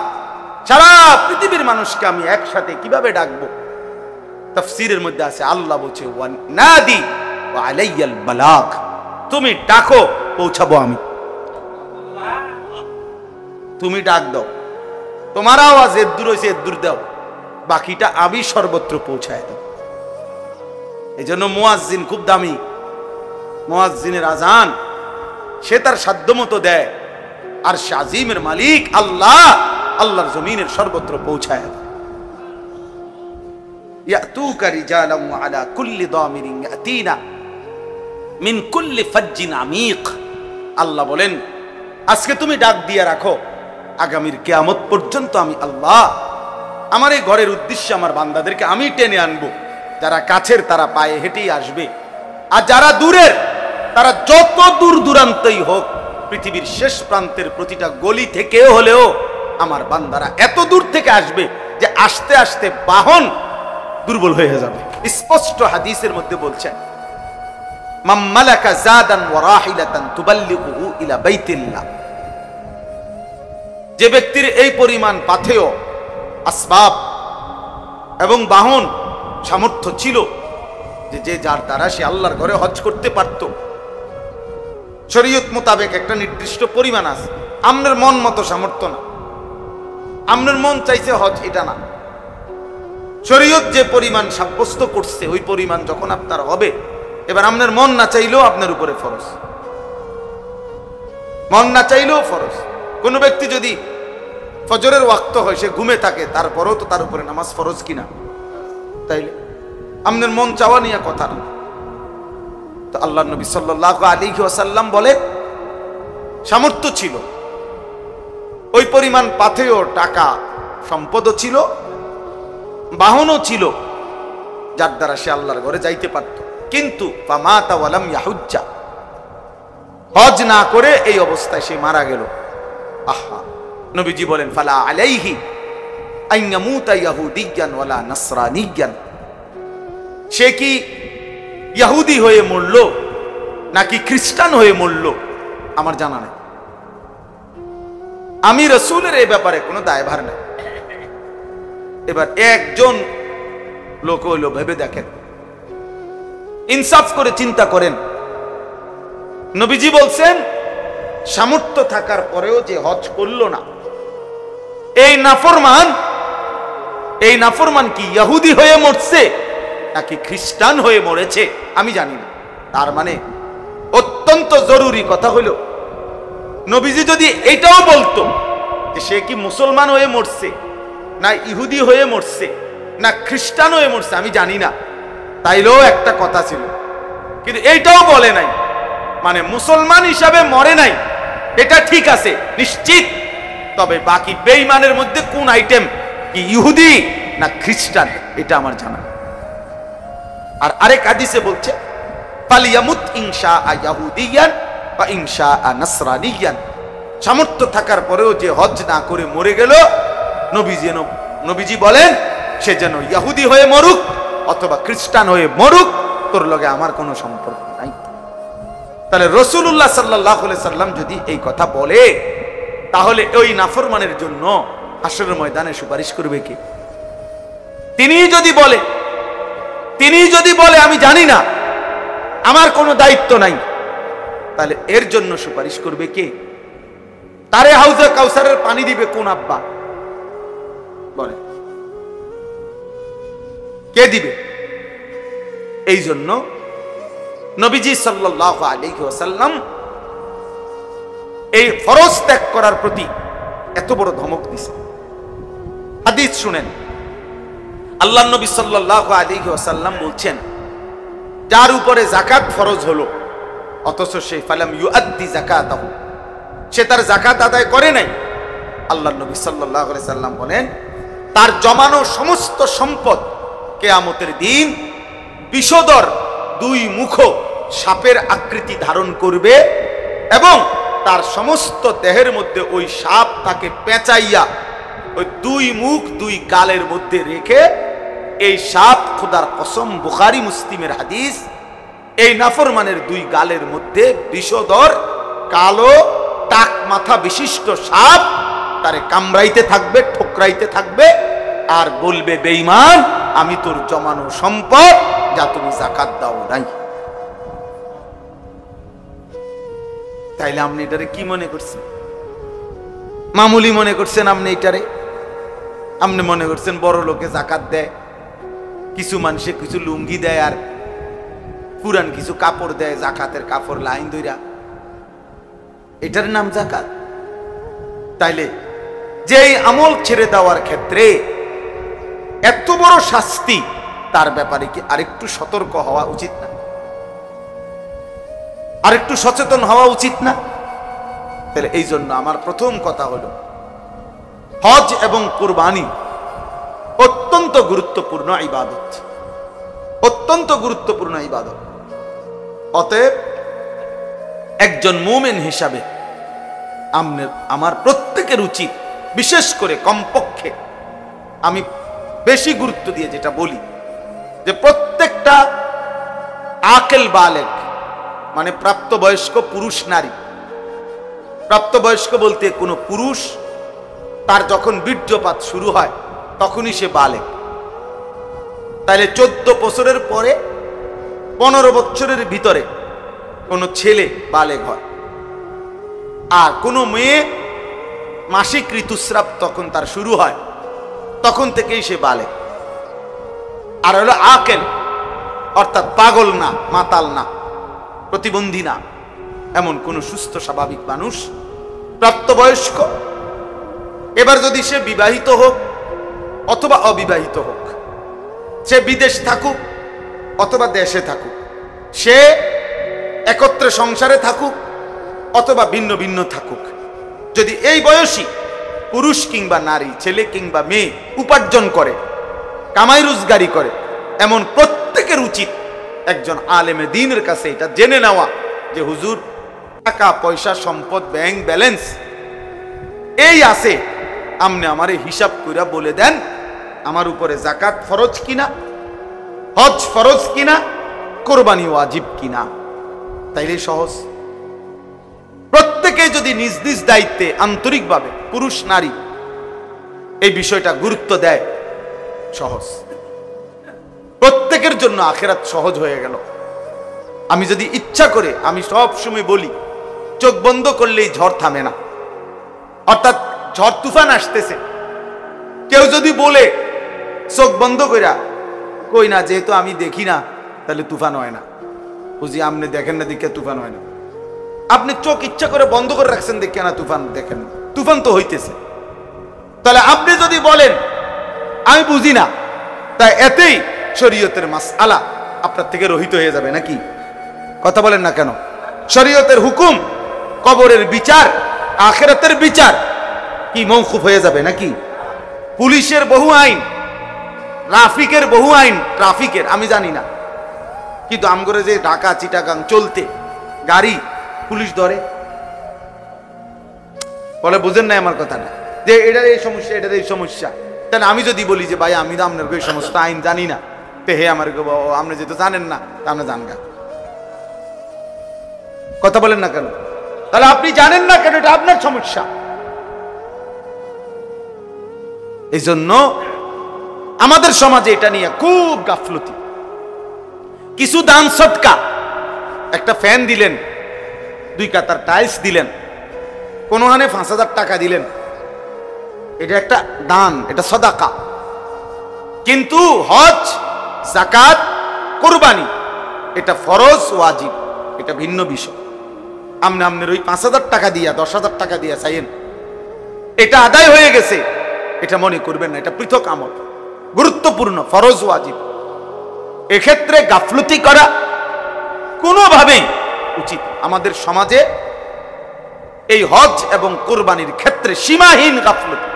সারা পৃথিবীর মানুষকে আমি একসাথে কিভাবে ডাকবো? তাফসীরের মধ্যে আছে আল্লাহ বলছে ওয়া নাদি ওয়া আলাইয়াল বালাগ, তুমি ডাকো পৌঁছাবো আমি। তুমি ডাক দাও, তোমার আওয়াজ এর দূর হইছে এর দূর দাও, বাকিটা আমি সর্বত্র পৌঁছায় দাও। এই জন্য মুয়াজ্জিন খুব দামি। মুয়াজ্জিনের আজান সে তার সাধ্যমতো দেয়, আর আজিমের মালিক আল্লাহ, আল্লাহর জমিনের সর্বত্র পৌঁছায় দেয়। ইয়াতুকা রিজালান ওয়া আলা কুল্লি দামিরিন ইয়াতিনা মিন কুল্লি ফাজ্জিন আমিক। আল্লাহ বলেন আজকে তুমি ডাক দিয়ে রাখো, আগামীর কিয়ামত পর্যন্ত আমি আল্লাহ আমার এই ঘরের উদ্দেশ্যে আমার বান্দাদেরকে আমি টেনে আনবো। যারা কাছের তারা পায়ে হেঁটেই আসবে, আর যারা দূরের তারা যত দূর দূরান্তই হোক, পৃথিবীর শেষ প্রান্তের প্রতিটা গলি থেকেও হলেও আমার বান্দারা এত দূর থেকে আসবে যে আস্তে আস্তে বাহন দুর্বল হয়ে যাবে। স্পষ্ট হাদিসের মধ্যে বলছেন মান মালাকা জাদান ওয়া রাহিলাতান তুবাল্লিগুহু ইলা বাইতিল্লাহ, যে ব্যক্তির এই পরিমাণ পাথেয়, আসবাব এবং বাহন সামর্থ্য ছিল যে যার দ্বারা সে আল্লাহর ঘরে হজ করতে পারত। শরীয়ত মোতাবেক একটা নির্দিষ্ট পরিমাণ আছে, আপনার মন মতো সামর্থ্য না, আপনার মন চাইছে হজ এটা না, শরীয়ত যে পরিমাণ সাব্যস্ত করছে ওই পরিমাণ যখন আপনার হবে, এবার আপনার মন না চাইলেও আপনার উপরে ফরজ, মন না চাইলেও ফরজ। কোন ব্যক্তি যদি ফজরের ওয়াক্ত হয় সে ঘুমে থাকে, তারপরেও তো তার উপরে নামাজ ফরজ কিনা? তাইলে আপনার মন চাওয়া নিয়ে কথা না। তো আল্লাহ নবী সাল্লাল্লাহু আলাইহি ওয়াসাল্লাম বলেন সামর্থ্য ছিল, ওই পরিমাণ পাথেয় টাকা সম্পদও ছিল, বাহনও ছিল, যার দ্বারা সে আল্লাহর ঘরে যাইতে পারত। কিন্তু ফামাতা ওয়ালাম ইয়াহুজ্জা, হজ না করে এই অবস্থায় সে মারা গেল। আহা, নবীজি বলেন ফালা আলাইহি আন ইয়ামুতা ইয়াহুদিয়ান ওয়ালা নাসরানিয়ান, সে কি ইহুদি হয়ে মরল নাকি খ্রিস্টান হয়ে মরল আমার জানা নেই। আমি রাসূলের এই ব্যাপারে কোনো দায়ভার নেই। এবার একজন লোক হইল, ভেবে দেখেন ইনসাফ করে চিন্তা করেন। নবীজি বলছেন সামর্থ্য থাকার পরেও যে হজ করলো না, এই নাফরমান কি ইহুদি হয়ে মরছে নাকি খ্রিস্টান হয়ে মরেছে আমি জানি না। তার মানে অত্যন্ত জরুরি কথা হলো, নবীজি যদি এটাও বলতো যে সে কি মুসলমান হয়ে মরছে না ইহুদি হয়ে মরছে না খ্রিস্টান হয়ে মরছে আমি জানি না, তাইলেও একটা কথা ছিল। কিন্তু এইটাও বলে নাই, মানে মুসলমান হিসাবে মরে নাই এটা ঠিক আছে নিশ্চিত, তবে বাকি বেঈমানের মধ্যে কোন আইটেম কি ইহুদি না খ্রিস্টান এটা আমার জানা। আর আরেক হাদিসে বলছে ফালিয়ামুত ইনশা ইয়াহুদিয়ান বা ইনশা নাসরানিয়ান, সামর্থ্য থাকার পরেও যে হজ না করে মরে গেল নবীজি বলেন সে যেন ইহুদি হয়ে মরুক অথবা খ্রিস্টান হয়ে মরুক, তোর লগে আমার কোনো সম্পর্ক নাই। তাহলে রাসূলুল্লাহ সাল্লাল্লাহু আলাইহি সাল্লাম যদি এই কথা বলে, তাহলে ওই নাফরমানের জন্য হাশরের ময়দানে সুপারিশ করবে কে? তিনি যদি বলে আমি জানি না, আমার কোনো দায়িত্ব নাই, তাহলে এর জন্য সুপারিশ করবে কে? তারে হাউজে কাউসারের পানি দিবে কোন আব্বা? বলে কে দিবে? এই জন্য নবীজি সাল্লাল্লাহু আলাইহি ওয়াসাল্লাম এই ফরজ ত্যাগ করার প্রতি এত বড় ধমক দিয়েছে। হাদিস শুনেন, আল্লাহর নবী সাল্লাল্লাহু আলাইহি ওয়াসাল্লাম বলছেন, যার উপরে যাকাত ফরজ হলো অথচ সে ফালাম ইউআদ্দি যাকাতাহু, সে তার যাকাত আদায় করে নাই, আল্লাহর নবী সাল্লাল্লাহু আলাইহি সাল্লাম বলেন তার জমানো সমস্ত সম্পদ কিয়ামতের দিন বিষধর দুই মুখ সাপের আকৃতি ধারণ করবে এবং তার সমস্ত দেহের মধ্যে ওই সাপ তাকে পেঁচাইয়া ওই দুই মুখ দুই গালের মধ্যে রেখে, এই সাপ খোদার কসম বুখারী মুসলিমের হাদিস, এই নাফরমানের দুই গালের মধ্যে বিষধর কালো টাক মাথা বিশিষ্ট সাপ তারে কামড়াইতে থাকবে, ঠোকরাইতে থাকবে আর বলবে বেঈমান আমি তোর জমানো সম্পদ যা তুমি যাকাত দাও নাই। তাইলে আপনি এটারে কি মনে করছেন? মামুলি মনে করছেন আপনি এটারে? আপনি মনে করছেন বড় লোকে যাকাত দেয়, কিছু মানুষে কিছু লুঙ্গি দেয় আর পুরান কিছু কাপড় দেয়, যাকাতের কাপড় লাইন দইরা, এটার নাম যাকাত? তাইলে যে এই আমল ছেড়ে দেওয়ার ক্ষেত্রে এত বড় শাস্তি, তার ব্যাপারে কি আরেকটু সতর্ক হওয়া উচিত না? আরেকটু সচেতন হওয়া উচিত না? তাহলে এই জন্য আমার প্রথম কথা হলো, হজ এবং কুরবানি অত্যন্ত গুরুত্বপূর্ণ ইবাদত, অত্যন্ত গুরুত্বপূর্ণ ইবাদত। অতএব একজন মুমিন হিসাবে আমার প্রত্যেকের উচিত, বিশেষ করে কমপক্ষে আমি বেশি গুরুত্ব দিয়ে যেটা বলি, যে প্রত্যেকটা আকেল বালেগ মানে প্রাপ্তবয়স্ক পুরুষ নারী, প্রাপ্তবয়স্ক বলতে কোনো পুরুষ তার যখন বীর্যপাত শুরু হয় তখনই সে বালেগ। তাইলে 14 বছরের পরে 15 বছরের ভিতরে কোনো ছেলে বালেগ হয়, আর কোনো মেয়ে মাসিক ঋতুস্রাব তখন তার শুরু হয়, তখন থেকেই সে বালেগ। আর হলো আকেল, অর্থাৎ পাগল না, মাতাল না, প্রতিবন্ধী না, এমন কোন সুস্থ স্বাভাবিক মানুষ প্রাপ্তবয়স্ক। এবার যদি সে বিবাহিত হোক অথবা অবিবাহিত হোক, সে বিদেশ থাকুক অথবা দেশে থাকুক, সে একত্রে সংসারে থাকুক অথবা ভিন্ন ভিন্ন থাকুক, যদি এই বয়সী পুরুষ কিংবা নারী, ছেলে কিংবা মেয়ে উপার্জন করে, কামাই রোজগারি করে, এমন প্রত্যেকের উচিত একজন আলেমে দ্বীনের কাছে এটা জেনে নেওয়া যে হুজুর টাকা পয়সা সম্পদ ব্যাংক ব্যালেন্স এই আছে, আপনি আমারে হিসাব কইরা বলে দেন আমার উপরে যাকাত ফরজ কিনা, হজ ফরজ কিনা, কোরবানি ওয়াজিব কিনা। তাইলে সহজ। প্রত্যেকে যদি নিজ নিজ দায়িত্বে আন্তরিকভাবে পুরুষ নারী এই বিষয়টা গুরুত্ব দেয়, সহজ, প্রত্যেকের জন্য আখিরাত সহজ হয়ে গেল। আমি যদি ইচ্ছা করে, আমি সব সময় বলি, চোখ বন্ধ করলেই ঝড় থামে না। অর্থাৎ ঝড় তুফান আসতেছে, কেউ যদি বলে চোখ বন্ধ কইরা, কই না, যেহেতু আমি দেখি না তাহলে তুফান হয় না। বুঝি আপনি দেখেন না দেখে তুফান হয় না। আপনি চোখ ইচ্ছা করে বন্ধ করে রাখছেন দেখে না তুফান দেখেন, তুফান তো হইতেছে। তাহলে আপনি যদি বলেন আমি বুঝি না, তাই এতেই শরীয়তের মাসআলা আপনার থেকে রহিত হয়ে যাবে নাকি? কথা বলেন না কেন? শরীয়তের হুকুম, কবরের বিচার, আখিরাতের বিচার কি মওকুফ হয়ে যাবে নাকি? পুলিশের বহু আইন, ট্রাফিকের বহু আইন, ট্রাফিকের আমি জানি না, কিন্তু আমগরে যে ঢাকা চিটাগাং চলতে গাড়ি পুলিশ ধরে, বলে বুঝেন না আমার কথাটা, যে এটার এই সমস্যা, এটার এই সমস্যা। তাহলে আমি যদি বলি যে ভাই আমি তো আপনার ওই সমস্ত আইন জানি না, তে হে আমার আপনি যেহেতু জানেন না তা আপনি জানগা। কথা বলেন না কেন? তাহলে আপনি জানেন না কেন, এটা আপনার সমস্যা। এই জন্য আমাদের সমাজে এটা নিয়ে খুব গাফলতি। কিছু দান সদকা, একটা ফ্যান দিলেন, 2 কাতার টাইলস দিলেন, কোনখানে 5,000 টাকা দিলেন, এটা একটা দান, এটা সদাকা। কিন্তু হজ, যাকাত, কুরবানি এটা ফরজ ওয়াজিব, এটা ভিন্ন বিষয়। আপনার ওই 5,000 টাকা দিয়া 10,000 টাকা দিয়া চাইেন, এটা আদায় হয়ে গেছে, এটা মনে করবেন না, এটা পৃথক আমল, গুরুত্বপূর্ণ, ফরজ ওয়াজিব। এক্ষেত্রে গাফলতি করা কোনোভাবেই উচিত। আমাদের সমাজে এই হজ এবং কুরবানির ক্ষেত্রে সীমাহীন গাফলতি।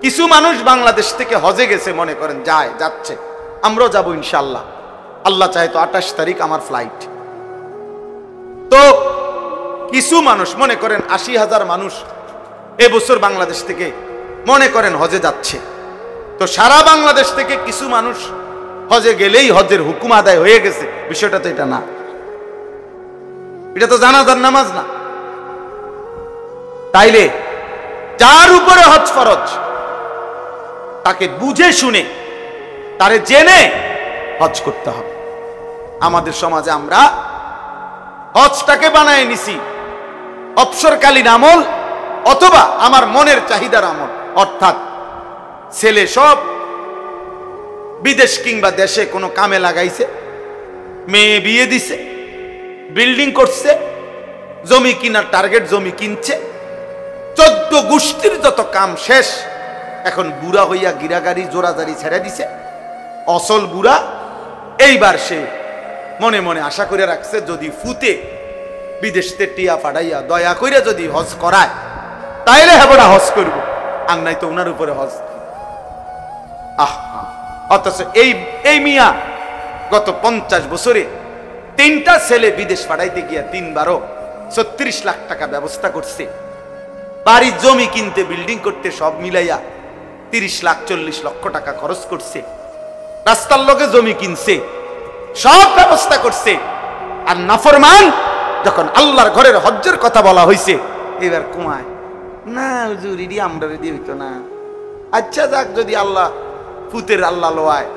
কিছু মানুষ বাংলাদেশ থেকে হজে গেছে, মনে করেন যাচ্ছে, আমরাও যাবো ইনশাআল্লাহ, আল্লাহ চাহে তো 28 তারিখ আমার ফ্লাইট। তো কিছু মানুষ মনে করেন 80,000 মানুষ এবছর বাংলাদেশ থেকে মনে করেন হজে যাচ্ছে। তো সারা বাংলাদেশ থেকে কিছু মানুষ হজে গেলেই হজের হুকুম আদায় হয়ে গেছে, বিষয়টা তো এটা না। এটা তো জানাজার নামাজ না। তাইলে যার উপরে হজ ফরজ, তাকে বুঝে শুনে, তারে জেনে হজ করতে হবে। আমাদের সমাজে আমরা হজটাকে বানায় নিছি অবসরকালীন আমল অথবা আমার মনের চাহিদার আমল। অর্থাৎ ছেলে সব বিদেশ কিংবা দেশে কোনো কামে লাগাইছে, মেয়ে বিয়ে দিছে, বিল্ডিং করছে, জমি কিনার টার্গেট, জমি কিনছে, 14 গোষ্ঠীর যত কাম শেষ। এখন বুড়া হইয়া গিরাগাড়ি জোরাজারি ছেড়ে দিছে, অসল বুড়া। এইবার সে মনে মনে আশা করে রাখছে, যদি ফুতে বিদেশতে টিয়া ফাড়াইয়া দয়া কইরা যদি হজ করায় তাইলে হেবড়া হজ করব, আর নাই তো ওনার উপরে হজ। অথচ এই মিয়া গত 50 বছরে 3টা ছেলে বিদেশ পাঠাইতে গিয়া 3বারও 36 লাখ টাকা ব্যবস্থা করছে। বাড়ি জমি কিনতে, বিল্ডিং করতে সব মিলাইয়া 30 লাখ 40 লক্ষ টাকা খরচ করছে। রাস্তার লগে জমি কিনছে, সব ব্যবস্থা করছে। আর নাফরমান যখন আল্লাহর ঘরের হজ্জের কথা বলা হয়েছে, এবার কুমায় না, হুজুর ইডি আমরা রেডি হইতো না। আচ্ছা যাক, যদি আল্লাহ ফুতের আল্লাহ লোয়ায়,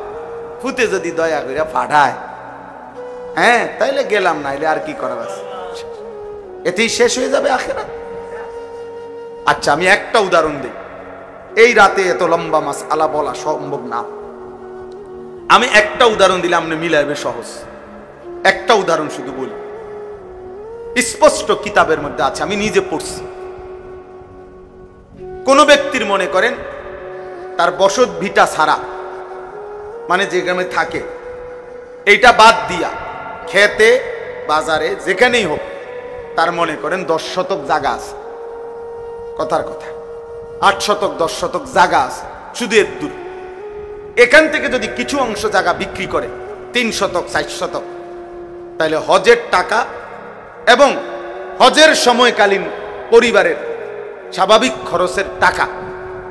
ফুতে যদি দয়া করে পাঠায়, হ্যাঁ তাইলে গেলাম, না এলে আর কি করার আছে, এতেই শেষ হয়ে যাবে আখিরাত। আচ্ছা আমি একটা উদাহরণ দিই, এই রাতে এত লম্বা মাসআলা বলা সম্ভব না। আমি একটা উদাহরণ দিলে আপনি মিলাইবে সহজ। একটা উদাহরণ শুধু বলি, স্পষ্ট কিতাবের মধ্যে আছে, আমি নিজে পড়ছি। কোন ব্যক্তির মনে করেন তার বসত ভিটা ছাড়া, মানে যে গ্রামে থাকে এইটা বাদ দিয়া খেতে বাজারে যেখানেই হোক, তার মনে করেন 10 শতক জায়গা আছে, কথার কথা 8 শতক 10 শতক জায়গা আছে, শুধু এর দূর। এখান থেকে যদি কিছু অংশ জায়গা বিক্রি করে 3 শতক 4 শতক, তাহলে হজের টাকা এবং হজের সময়কালীন পরিবারের স্বাভাবিক খরচের টাকা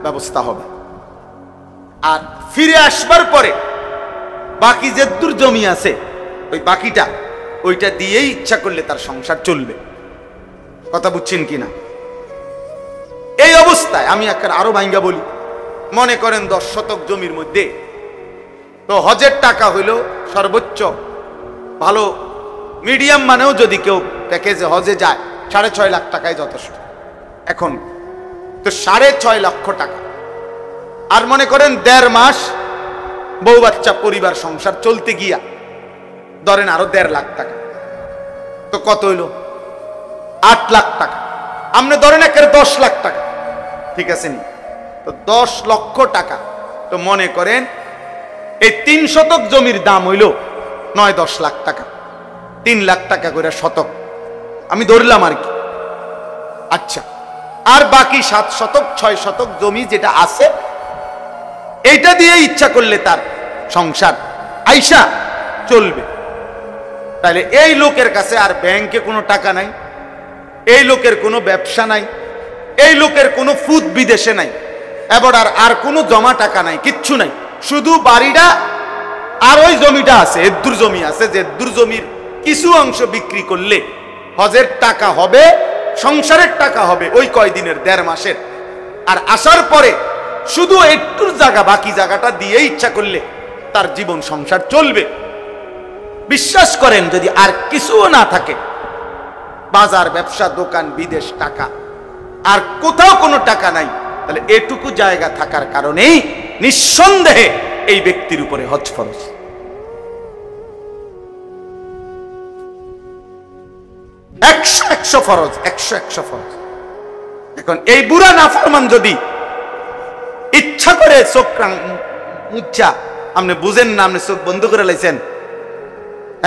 ব্যবস্থা হবে। আর ফিরে আসবার পরে বাকি যে দূর জমি আছে, ওই বাকিটা ওইটা দিয়েই ইচ্ছা করলে তার সংসার চলবে। কথা বুঝছেন কিনা? এই অবস্থায় আমি একটা আরো ভাঙ্গা বলি, মনে করেন 10 শতক জমির মধ্যে তো হজের টাকা হইল সর্বোচ্চ ভালো মিডিয়াম মানেও যদি কেউ প্যাকেজে হজে যায় 6.5 লাখ টাকায় যথেষ্ট এখন। তো 6.5 লক্ষ টাকা, আর মনে করেন 1.5 মাস বউ বাচ্চা পরিবার সংসার চলতে গিয়া ধরেন আরো 1.5 লাখ টাকা, তো কত হইল? 8 লাখ টাকা। আপনি ধরেন একেবারে 10 লাখ টাকা, ঠিক আছে নি? তো 10 লক্ষ টাকা। তো মনে করেন এই 3 শতক জমির দাম হইল 9-10 লাখ টাকা, 3 লাখ টাকা করে শতক, আমি ধরলাম আর কি। আচ্ছা, আর বাকি 7 শতক 6 শতক জমি যেটা আছে, এইটা দিয়ে ইচ্ছা করলে তার সংসার আইসা চলবে। তাহলে এই লোকের কাছে আর ব্যাংকে কোনো টাকা নাই, এই লোকের কোনো ব্যবসা নাই, এই লোকের কোনো ফুদ বিদেশে নাই, এবার আর কোনো জমা টাকা নাই, কিচ্ছু নাই, শুধু বাড়িটা আর ওই জমিটা আছে, এদ্দুর জমি আছে, যে এদ্দুর জমির কিছু অংশ বিক্রি করলে হজের টাকা হবে, সংসারের টাকা হবে ওই কয়দিনের 1.5 মাসের। আর আসার পরে শুধু একটুর জায়গা, বাকি জায়গাটা দিয়ে ইচ্ছা করলে তার জীবন সংসার চলবে। বিশ্বাস করেন যদি আর কিছুও না থাকে, বাজার ব্যবসা দোকান বিদেশ টাকা, আর কোথাও কোনো টাকা নাই, তাহলে এটুকু জায়গা থাকার কারণেই নিঃসন্দেহে এই ব্যক্তির উপরে হজ ফরজ। একশো ফরজ, 100 ফরজ। এখন এই বুড়া নাফরমান যদি ইচ্ছা করে চোখ মুচ্ছা, আপনি বুঝেন না, আপনি চোখ বন্ধ করে লাইছেন,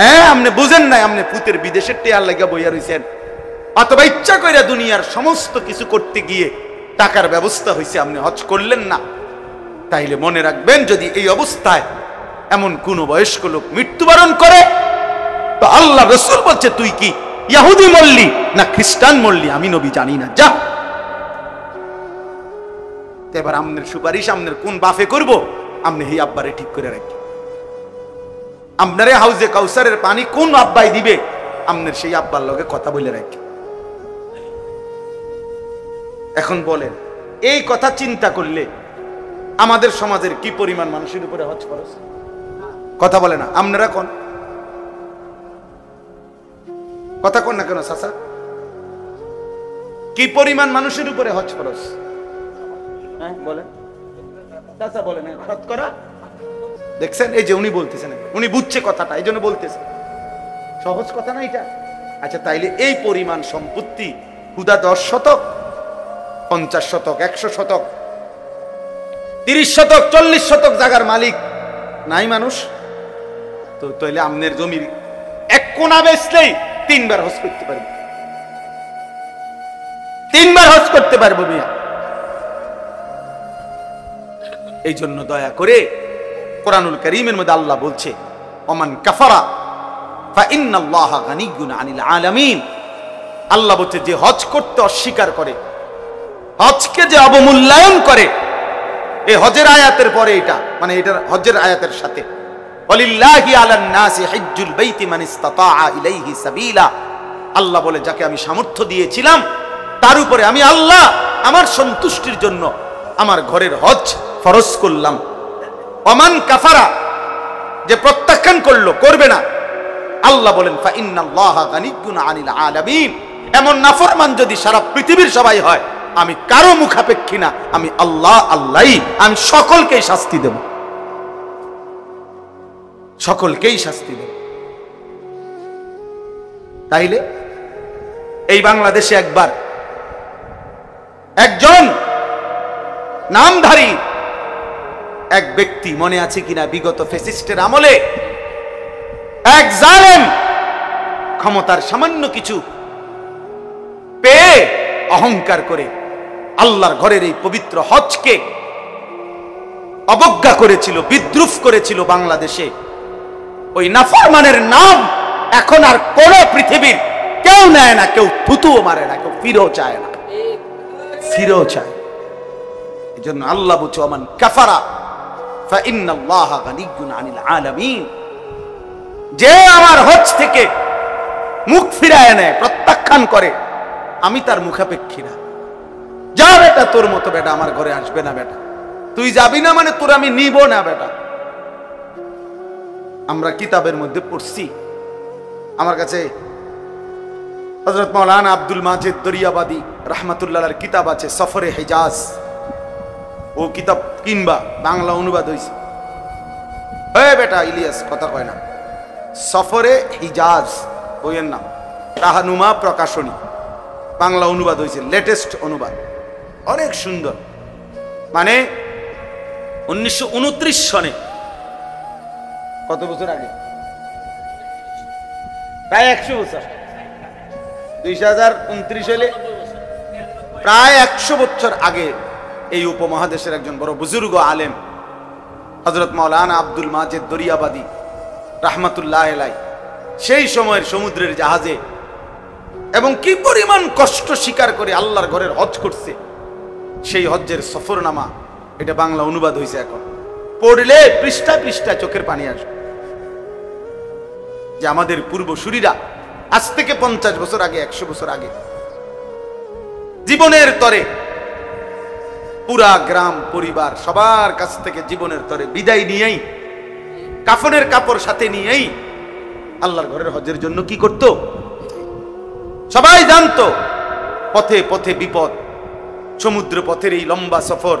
হ্যাঁ আপনি বুঝেন নাই, আপনি পুতের বিদেশের টেয়ার লাগা বইয়া রইছেন, অথবা ইচ্ছা করে দুনিয়ার সমস্ত কিছু করতে গিয়ে টাকার ব্যবস্থা হয়েছে, আপনি হজ করলেন না, তাইলে মনে রাখবেন যদি এই অবস্থায় এমন কোন বয়স্ক লোক মৃত্যুবরণ করে, তো আল্লাহ রাসূল বলছে তুই কি ইহুদি মরলি না খ্রিস্টান মরলি, আমি নবী জানি না, যা। এবার আমনের সুপারিশ আমনের কোন বাফে করব, আপনি এই আব্বারে ঠিক করে রাখি। আপনারে হাউজে কাউসারের পানি কোন আব্বাই দিবে, আমনের সেই আব্বার লগে কথা বলে রাখি। এখন বলেন, এই কথা চিন্তা করলে আমাদের সমাজের কি পরিমাণ মানুষের উপরে হজ ফরজ? কথা বলে না, আপনারা কোন কথা কোন না কেন চাচা, কি পরিমাণ মানুষের উপরে হজ ফরজ? হ্যাঁ বলেন চাচা, বলেন শতকরা। দেখছেন, এই যে উনি বলতেছেন, উনি বুঝছে কথাটা, এই জন্য বলতেছেন, সহজ কথা না এটা। আচ্ছা তাইলে এই পরিমাণ সম্পত্তি হুদা 10 শতক 50 শতক 100 শতক 30 শতক 40 শতক জায়গার মালিক নাই মানুষ, তো তাইলে আমনের জমির এক কোণা বেচলেই 3 বার হজ করতে পারবে, 3 বার হজ করতে পারবো মিয়া। এই জন্য দয়া করে কোরআনুল কারীমের মধ্যে আল্লাহ বলছে, ওমান কাফারা ফা ইন্নাল্লাহা গানিয়্যুন আনিল আলামিন। আল্লাহ বলছে যে হজ করতে অস্বীকার করে, হজকে যে অবমূল্যায়ন করে, এই হজের আয়াতের পরে এটা, মানে এটার হজের আয়াতের সাথে ওয়ালিল্লাহি আলান নাসি হিজ্জুল বাইতি মান ইসতাতাআ ইলাইহি সাবিলা। আল্লাহ বলে যাকে আমি সামর্থ্য দিয়েছিলাম তার উপরে আমি আল্লাহ আমার সন্তুষ্টির জন্য আমার ঘরের হজ ফরজ করলাম। ওমান কাফারা, যে প্রত্যাখ্যান করলো, করবে না, আল্লাহ বলেন ফা ইন্নাল্লাহা গানিয়্যুন আনিল আলামিন। এমন নাফরমান যদি সারা পৃথিবীর সবাই হয়, আমি কারো মুখাপেক্ষী না, আমি আল্লাহ আল্লাহই, আমি সকলকেই শাস্তি দেব, সকলকেই শাস্তি দেব। তাইলে এই বাংলাদেশে একবার একজন নামধারী এক ব্যক্তি, মনে আছে কিনা বিগত ফ্যাসিস্টের আমলে এক জালেম ক্ষমতার সামান্য কিছু পেয়ে অহংকার করে আল্লাহর ঘরের এই পবিত্র হজকে অবজ্ঞা করেছিল, বিদ্রুপ করেছিল বাংলাদেশে। ওই নাফরমানের নাম এখন আর কোন পৃথিবীর কেউ নেয় না, কেউ থুতুও মারে না, কেউ ফিরেও চায় না, ফিরেও চায়। এই জন্য আল্লাহ বলছে ওমান কাফারা ফা ইন্নাল্লাহা গানিয়্যুন আনিল আলামিন। যে আমার হজ থেকে মুখ ফিরায় নেয়, প্রত্যাখ্যান করে, আমি তার মুখাপেক্ষী না। যা বেটা, তোর মতো বেটা আমার ঘরে আসবে না বেটা, তুই যাবি না মানে তোর আমি নিব না বেটা। আমরা কিতাবের মধ্যে পড়ছি আমার কাছে হযরত মাওলানা আব্দুল মাজিদ দরিয়াবাদী রাহমাতুল্লাহর কিতাব আছে সফরে হিজাজ, ও কিতাব কিনবা, বাংলা অনুবাদ হয়েছে। বেটা ইলিয়াস কথা কয় না, সফরে হিজাজ বইয়ের নাম, রাহানুমা প্রকাশনী, বাংলা অনুবাদ হয়েছে, লেটেস্ট অনুবাদ, অনেক সুন্দর। মানে 1929 সনে, কত বছর আগে, প্রায় 100 বছর, 2029 হলে প্রায় 100 বছর আগে এই উপমহাদেশের একজন বড় বুজুর্গ আলেম হযরত মাওলানা আব্দুল মাজিদ দরিয়াবাদী রাহমাতুল্লাহ আলাইহি সেই সময়ের সমুদ্রের জাহাজে এবং কি পরিমাণ কষ্ট স্বীকার করে আল্লাহর ঘরের হজ করছে, সেই হজ্জের সফরনামা, এটা বাংলা অনুবাদ হয়েছে। এখন পড়লে পৃষ্ঠা পৃষ্ঠা চোখের পানি আসবে যে আমাদের পূর্বসূরীরা আজ থেকে 50 বছর আগে, 100 বছর আগে জীবনের তরে পুরা গ্রাম পরিবার সবার কাছ থেকে জীবনের তরে বিদায় নিয়েই, কাফনের কাপড় সাথে নিয়েই আল্লাহর ঘরের হজের জন্য কি করত? সবাই জানতো পথে পথে বিপদ, সমুদ্র পথের এই লম্বা সফর,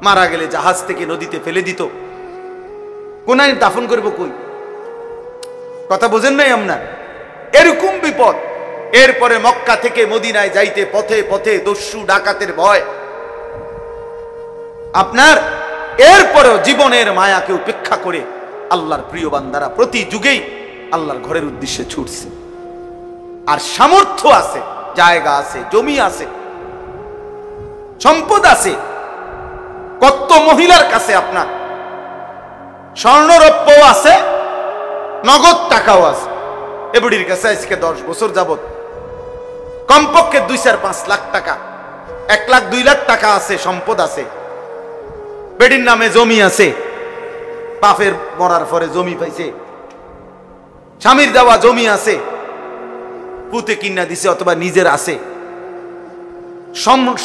মারা গেলে জাহাজ থেকে নদীতে ফেলে দিত, কোনায় দাফন করব কই? কথা বোঝেন নাই আপনার? এরকম বিপদ। এরপরে মক্কা থেকে মদিনায় যাইতে পথে পথে দস্যু ডাকাতের ভয়, আপনার এরপরেও জীবনের মায়াকে উপেক্ষা করে আল্লাহর প্রিয় বান্দারা প্রতি যুগেই আল্লাহর ঘরের উদ্দেশ্যে ছুটছে। আর সামর্থ্য আছে, জায়গা আছে, জমি আছে, সম্পদ আছে, কত মহিলার কাছে আপনার স্বর্ণরৌপ্য আছে, নগদ টাকাও আছে। এবুড়ির কাছে আজকে 10 বছর যাবত কমপক্ষে 2-4-5 লাখ টাকা, 1 লাখ 2 লাখ টাকা আছে, সম্পদ আছে, বেডির নামে জমি আছে, বাপের মরার পরে জমি পাইছে, স্বামীর দেওয়া জমি আছে, পুতে কিনা দিছে অথবা নিজের আছে,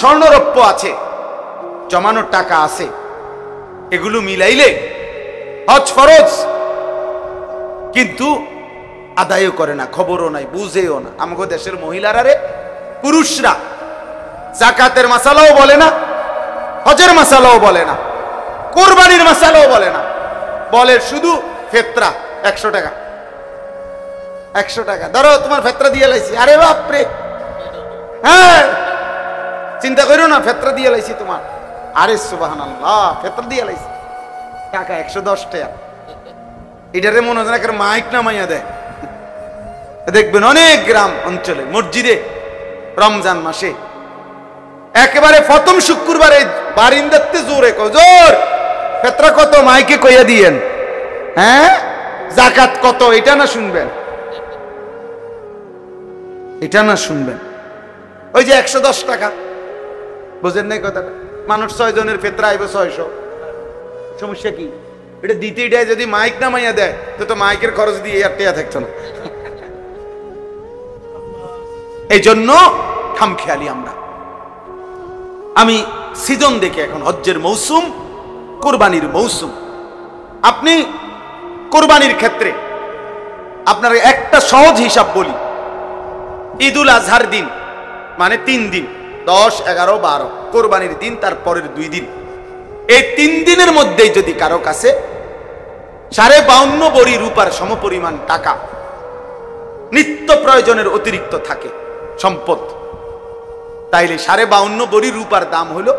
স্বর্ণরৌপ্য আছে, জমানোর টাকা আছে। এগুলো মিলাইলে হজ ফরজ, কিন্তু আদায়ও করে না, খবরও নাই, বুঝেও না। আমাদের দেশের মহিলারা রে, পুরুষরা যাকাতের মাসালাও বলে না, হজের মাসালাও বলে না, কোরবানির মাসালাও বলে না, বলে শুধু ফেতরা 100 টাকা, 100 টাকা ধরো তোমার ফেতরা দিয়ে লাইছি। আরে বাপরে, হ্যাঁ চিন্তা করো না, ফেতরা দিয়ে লাইছি তোমার। আরে সুবহানাল্লাহ, ফেতরা দিয়ে লাইছি, টাকা 110 টাকা। এটারে মনে হয় না মাইক নামাইয়া দেয়। দেখবেন অনেক গ্রাম অঞ্চলে মসজিদে রমজান মাসে একেবারে প্রথম শুক্রবারে বারিন্দাতে জোরে জোর ফেতরা কত মাইকে কইয়া দিয়েন, হ্যাঁ যাকাত কত, এটা না শুনবেন, এটা না শুনবেন। ওই যে 110 টাকা, বুঝেন নাই কথাটা? মানুষ 6 জনের ফেতরা আইব 600, সমস্যা কি? এটা দিতে এটাই যদি মাইক নামাইয়া দেয় তো মাইকের খরচ দিয়ে আর টেয়া থাকতো না। এই জন্য খামখেয়ালি আমরা। আমি সিজন দেখে, এখন হজ্জের মৌসুম, কোরবানির মৌসুম। আপনি কোরবানির ক্ষেত্রে আপনার একটা সহজ হিসাব বলি, ঈদুল আজহার দিন মানে 3 দিন, 10, 11, 12, কোরবানির দিন তার পরের 2 দিন, এই 3 দিনের মধ্যেই যদি কারো কাছে 52.5 বড়ি রূপার সমপরিমাণ টাকা নিত্য প্রয়োজনের অতিরিক্ত থাকে সম্পদ, তাইলে 52.5 বড়ি রূপার দাম হলো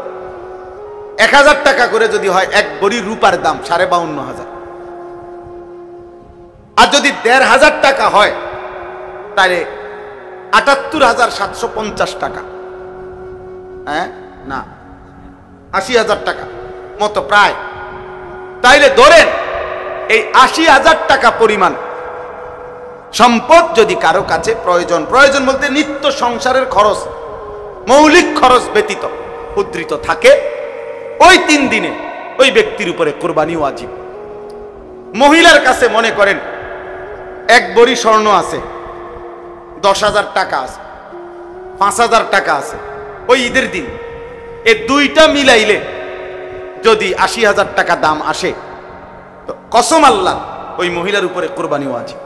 1000 টাকা করে। যদি হয় 1 বড়ি রূপার দাম 52,500, আর যদি 1,500 টাকা হয় তাহলে 78,750 টাকা, হ্যাঁ না 80,000 টাকা মতো প্রায়। তাইলে ধরেন এই 80,000 টাকা পরিমাণ সম্পদ যদি কারো কাছে প্রয়োজন, প্রয়োজন বলতে নিত্য সংসারের খরচ, মৌলিক খরচ ব্যতীত উদ্ধৃত থাকে, ওই 3 দিনে ওই ব্যক্তির উপরে কোরবানি ওয়াজিব। মহিলার কাছে মনে করেন 1 বড়ি স্বর্ণ আছে, 10,000 টাকা আছে, 5,000 টাকা আছে, ওই ঈদের দিন এই দুইটা মিলাইলে যদি 80,000 টাকা দাম আসে তো কসম আল্লাহ ওই মহিলার উপরে কোরবানি ওয়াজিব।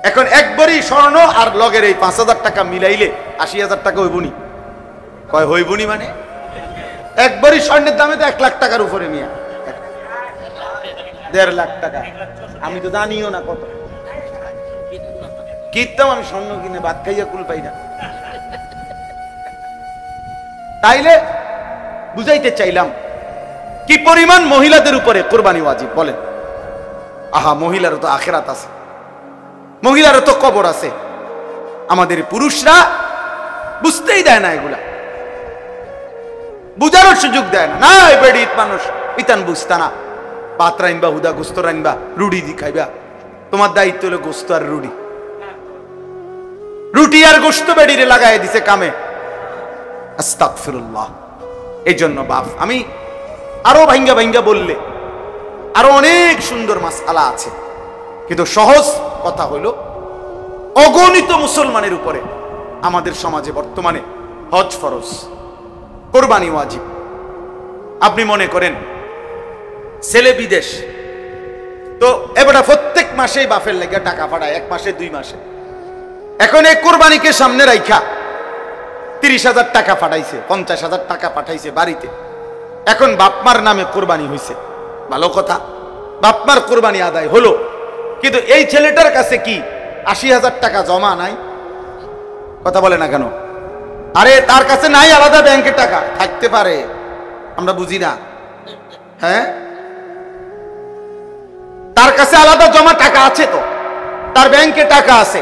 এখন একবারই স্বর্ণ আর লগের এই 5,000 টাকা মিলাইলে 80,000 টাকা হইবনি। কয় হইবনি মানে একবারই স্বর্ণের দামে তো 1 লাখ টাকার উপরে মিয়া, 1.5 লাখ টাকা। আমি তো জানিও না কত কিনতাম আমি স্বর্ণ কিনে, ভাত খাইয়া কুল পাই না। তাইলে বুঝাইতে চাইলাম কি পরিমাণ মহিলাদের উপরে কোরবানি ওয়াজিব বলেন। আহা, মহিলারও তো আখিরাত আছে, মহিলারও তো কবর আছে। আমাদের পুরুষরা বুঝতেই দেয় না, এগুলা বুঝারও সুযোগ দেয় না। না বেড়িত মানুষ ইতান বুঝতা না, ভাত রাইনবা, হুদা গোস্ত রাইনবা, রুটি দি খাইবা। তোমার দায়িত্ব হলো গোস্ত আর রুটি, রুটি আর গোস্ত বেড়িরে লাগাই দিছে কামে। আস্তাগফিরুল্লাহ। এই জন্য বাপ, আমি আরো ভাঙ্গা ভাঙ্গা বললে আরো অনেক সুন্দর মাসআলা আছে, কিন্তু সহজ কথা হইল অগণিত মুসলমানের উপরে আমাদের সমাজে বর্তমানে হজ ফরজ, কোরবানি ওয়াজিব। আপনি মনে করেন ছেলে বিদেশ, তো এবার প্রত্যেক মাসেই বাপের লেগে টাকা পাঠায়, 1 মাসে 2 মাসে। এখন এই কোরবানিকে সামনে রাইখা 30,000 টাকা পাঠাইছে, 50,000 টাকা পাঠাইছে বাড়িতে। এখন বাপমার নামে কোরবানি হইছে, ভালো কথা, বাপমার কোরবানি আদায় হলো। কিন্তু এই ছেলেটার কাছে কি 80,000 টাকা জমা নাই? কথা বলে না কেন? আরে তার কাছে নাই আলাদা ব্যাংকে টাকা, থাকতে পারে, আমরা বুঝি না। হ্যাঁ, তার কাছে আলাদা জমা টাকা আছে, তো তার ব্যাংকে টাকা আছে,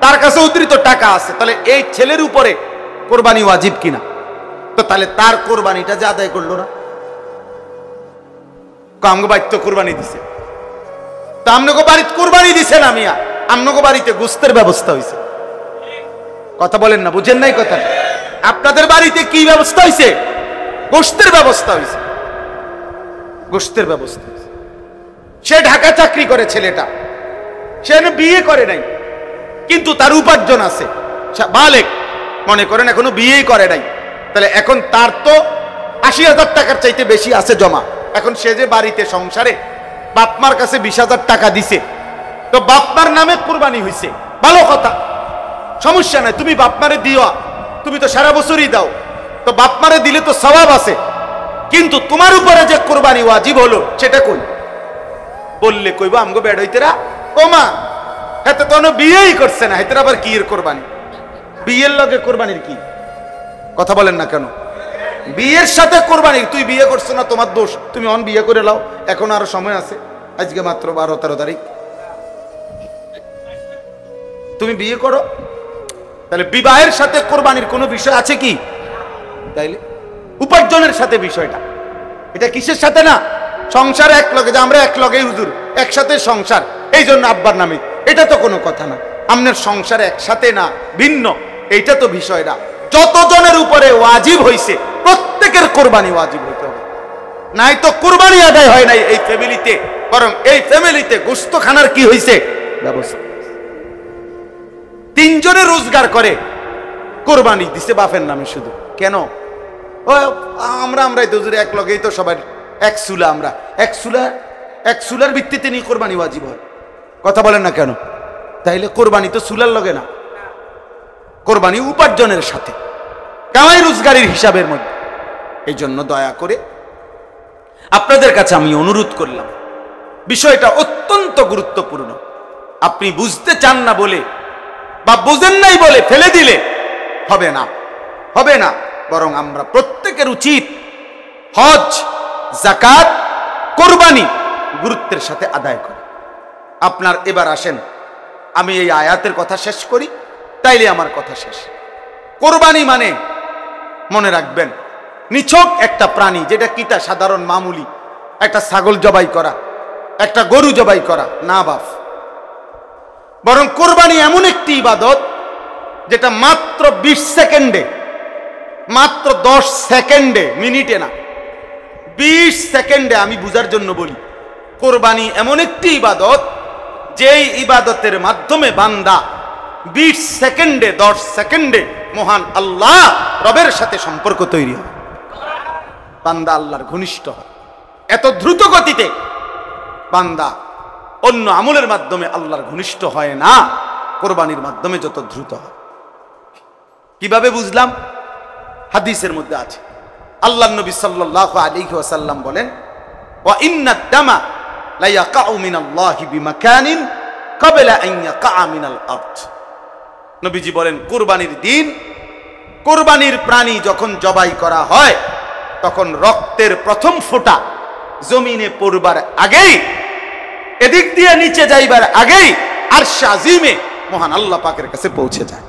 তার কাছে উদ্ধৃত টাকা আছে। তাহলে এই ছেলের উপরে কোরবানি ওয়াজিব কিনা? তো তাহলে তার কোরবানিটা যে আদায় করলো না, আমগো বাড়িতে তো কোরবানি দিছে, তা আমগো বাড়িতে কোরবানি দিছে না মিয়া, আমগো বাড়িতে গোস্তের ব্যবস্থা হয়েছে। কথা বলেন না, বুঝেন নাই কথা? আপনাদের বাড়িতে কি ব্যবস্থা হয়েছে? গোস্তের ব্যবস্থা হয়েছে, গোস্তের ব্যবস্থা হয়েছে। সে ঢাকা চাকরি করে ছেলেটা, সে বিয়ে করে নাই, কিন্তু তার উপার্জন আছে, বালেক মনে করেন এখনো বিয়েই করে নাই। তাহলে এখন তার তো 80,000 টাকার চাইতে বেশি আছে জমা। এখন সে যে বাড়িতে সংসারে বাপমার কাছে 20,000 টাকা দিছে, তো বাপমার নামে কোরবানি হয়েছে, ভালো কথা, সমস্যা নাই, তুমি বাপমারে দিও, তুমি তো সারা বছরই দাও, তো বাপমারে দিলে তো সওয়াব আছে। কিন্তু তোমার উপরে যে কোরবানি ওয়াজিব হলো সেটা কই? বললে কইব আমগো বেড হইতেরা, ও মা হেতে তো বিয়েই করছে না, হেতের আবার কি এর কোরবানি? বিয়ের লগে কোরবানির কি? কথা বলেন না কেন? বিয়ের সাথে কোরবানি, তুই বিয়ে করছো না তোমার দোষ, তুমি অন বিয়ে করে লাও, এখন আরো সময় আছে, আজকে মাত্র 12-13 তারিখ, তুমি বিয়ে করো। তাহলে বিবাহের সাথে কোরবানির কোনো বিষয় আছে কি? তাইলে উপার্জনের সাথে বিষয়টা, এটা কিসের সাথে না? সংসার এক লগে, যে আমরা এক লগে হুজুর একসাথে সংসার, এই জন্য আব্বার নামে, এটা তো কোনো কথা না। আপনার সংসার একসাথে না, ভিন্ন, এইটা তো বিষয় না। যতজনের উপরে ওয়াজিব হইছে প্রত্যেকের কোরবানি ওয়াজিব হইতে হবে, নাই তো কোরবানি আদায় হয় নাই এই ফ্যামিলিতে, বরং এই ফ্যামিলিতে গোশত খানার কি হইছে ব্যবস্থা। 3 জনে রোজগার করে, কোরবানি দিছে বাপের নামে শুধু, কেন? ও আমরাই তো হুজুর এক লগেই তো সবার এক চুলা, আমরা এক চুলার ভিত্তিতে নিয়ে কোরবানি ওয়াজিব হয়। কথা বলেন না কেন? তাইলে কোরবানি তো চুলার লগে না, কোরবানি উপার্জনের সাথে, কামাই রোজগারের হিসাবের মধ্যে। এই জন্য দয়া করে আপনাদের কাছে আমি অনুরোধ করলাম, বিষয়টা অত্যন্ত গুরুত্বপূর্ণ। আপনি বুঝতে চান না বলে বা বুঝেন নাই বলে ফেলে দিলে হবে না, হবে না। বরং আমরা প্রত্যেকের উচিত হজ, যাকাত, কোরবানি গুরুত্বের সাথে আদায় করা। আপনার এবার আসেন, আমি এই আয়াতের কথা শেষ করি, তাইলে আমার কথা শেষ। কোরবানি মানে মনে রাখবেন নিছক একটা প্রাণী, যেটা কিতা সাধারণ মামুলি একটা ছাগল জবাই করা, একটা গরু জবাই করা না বাপ, বরং কোরবানি এমন একটি ইবাদত যেটা মাত্র 20 সেকেন্ডে, মাত্র 10 সেকেন্ডে, মিনিটে না, 20 সেকেন্ডে, আমি বুঝার জন্য বলি, কোরবানি এমন একটি ইবাদত যেই ইবাদতের মাধ্যমে বান্দা 20 সেকেন্ডে, 10 সেকেন্ডে মহান আল্লাহ রবের সাথে সম্পর্ক তৈরি হয়, বান্দা আল্লাহর ঘনিষ্ঠ হয়। এত দ্রুত গতিতে বান্দা অন্য আমলের মাধ্যমে আল্লাহর ঘনিষ্ঠ হয় না, কোরবানির মাধ্যমে যত দ্রুত হয়। কিভাবে বুঝলাম? হাদিসের মধ্যে আছে, আল্লাহর নবী সাল্লাল্লাহু আলাইহি ওয়াসাল্লাম বলেন, ওয়া ইন্নাদ দামা লা ইয়াকাউ মিনাল্লাহি বিমাকানিন ক্বাবলা আন ইয়াকা মিনাল আরদ। নবীজি বলেন, কুরবানির দিন কুরবানির প্রাণী যখন জবাই করা হয় তখন রক্তের প্রথম ফোঁটা জমিনে পড়বার আগেই, এদিক দিয়ে নিচে যাইবার আগেই আরশ আজিমে মহান আল্লাহ পাকের কাছে পৌঁছে যায়।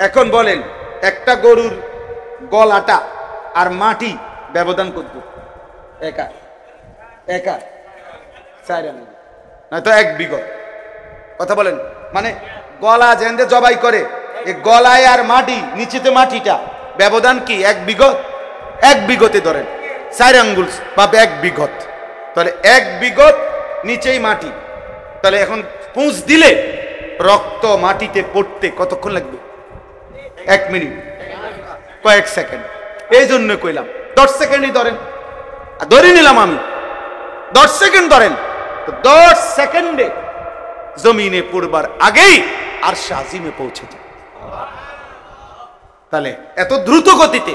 এখন বলেন, একটা গরুর গলাটা আর মাটি ব্যবধান কত? একা একা 4 আনা, নয়তো 1 বিঘত। কথা বলেন, মানে গলা যেন্দে জবাই করে, এই গলায় আর মাটি, নিচেতে মাটিটা ব্যবধান কি? 1 বিঘত। 1 বিঘতে ধরেন 4 আঙ্গুল বা 1 বিঘত, তাহলে 1 বিঘত নিচেই মাটি। তাহলে এখন পুঁজ দিলে রক্ত মাটিতে পড়তে কতক্ষণ লাগবে? 1 মিনিট, কয়েক সেকেন্ড। এই জন্য কইলাম 10 সেকেন্ডই ধরেন, ধরে নিলাম আমি 10 সেকেন্ড ধরেন, তো 10 সেকেন্ডে জমিনে পড়বার আগেই আরশ আজিমে পৌঁছে যায়। তাহলে এত দ্রুত গতিতে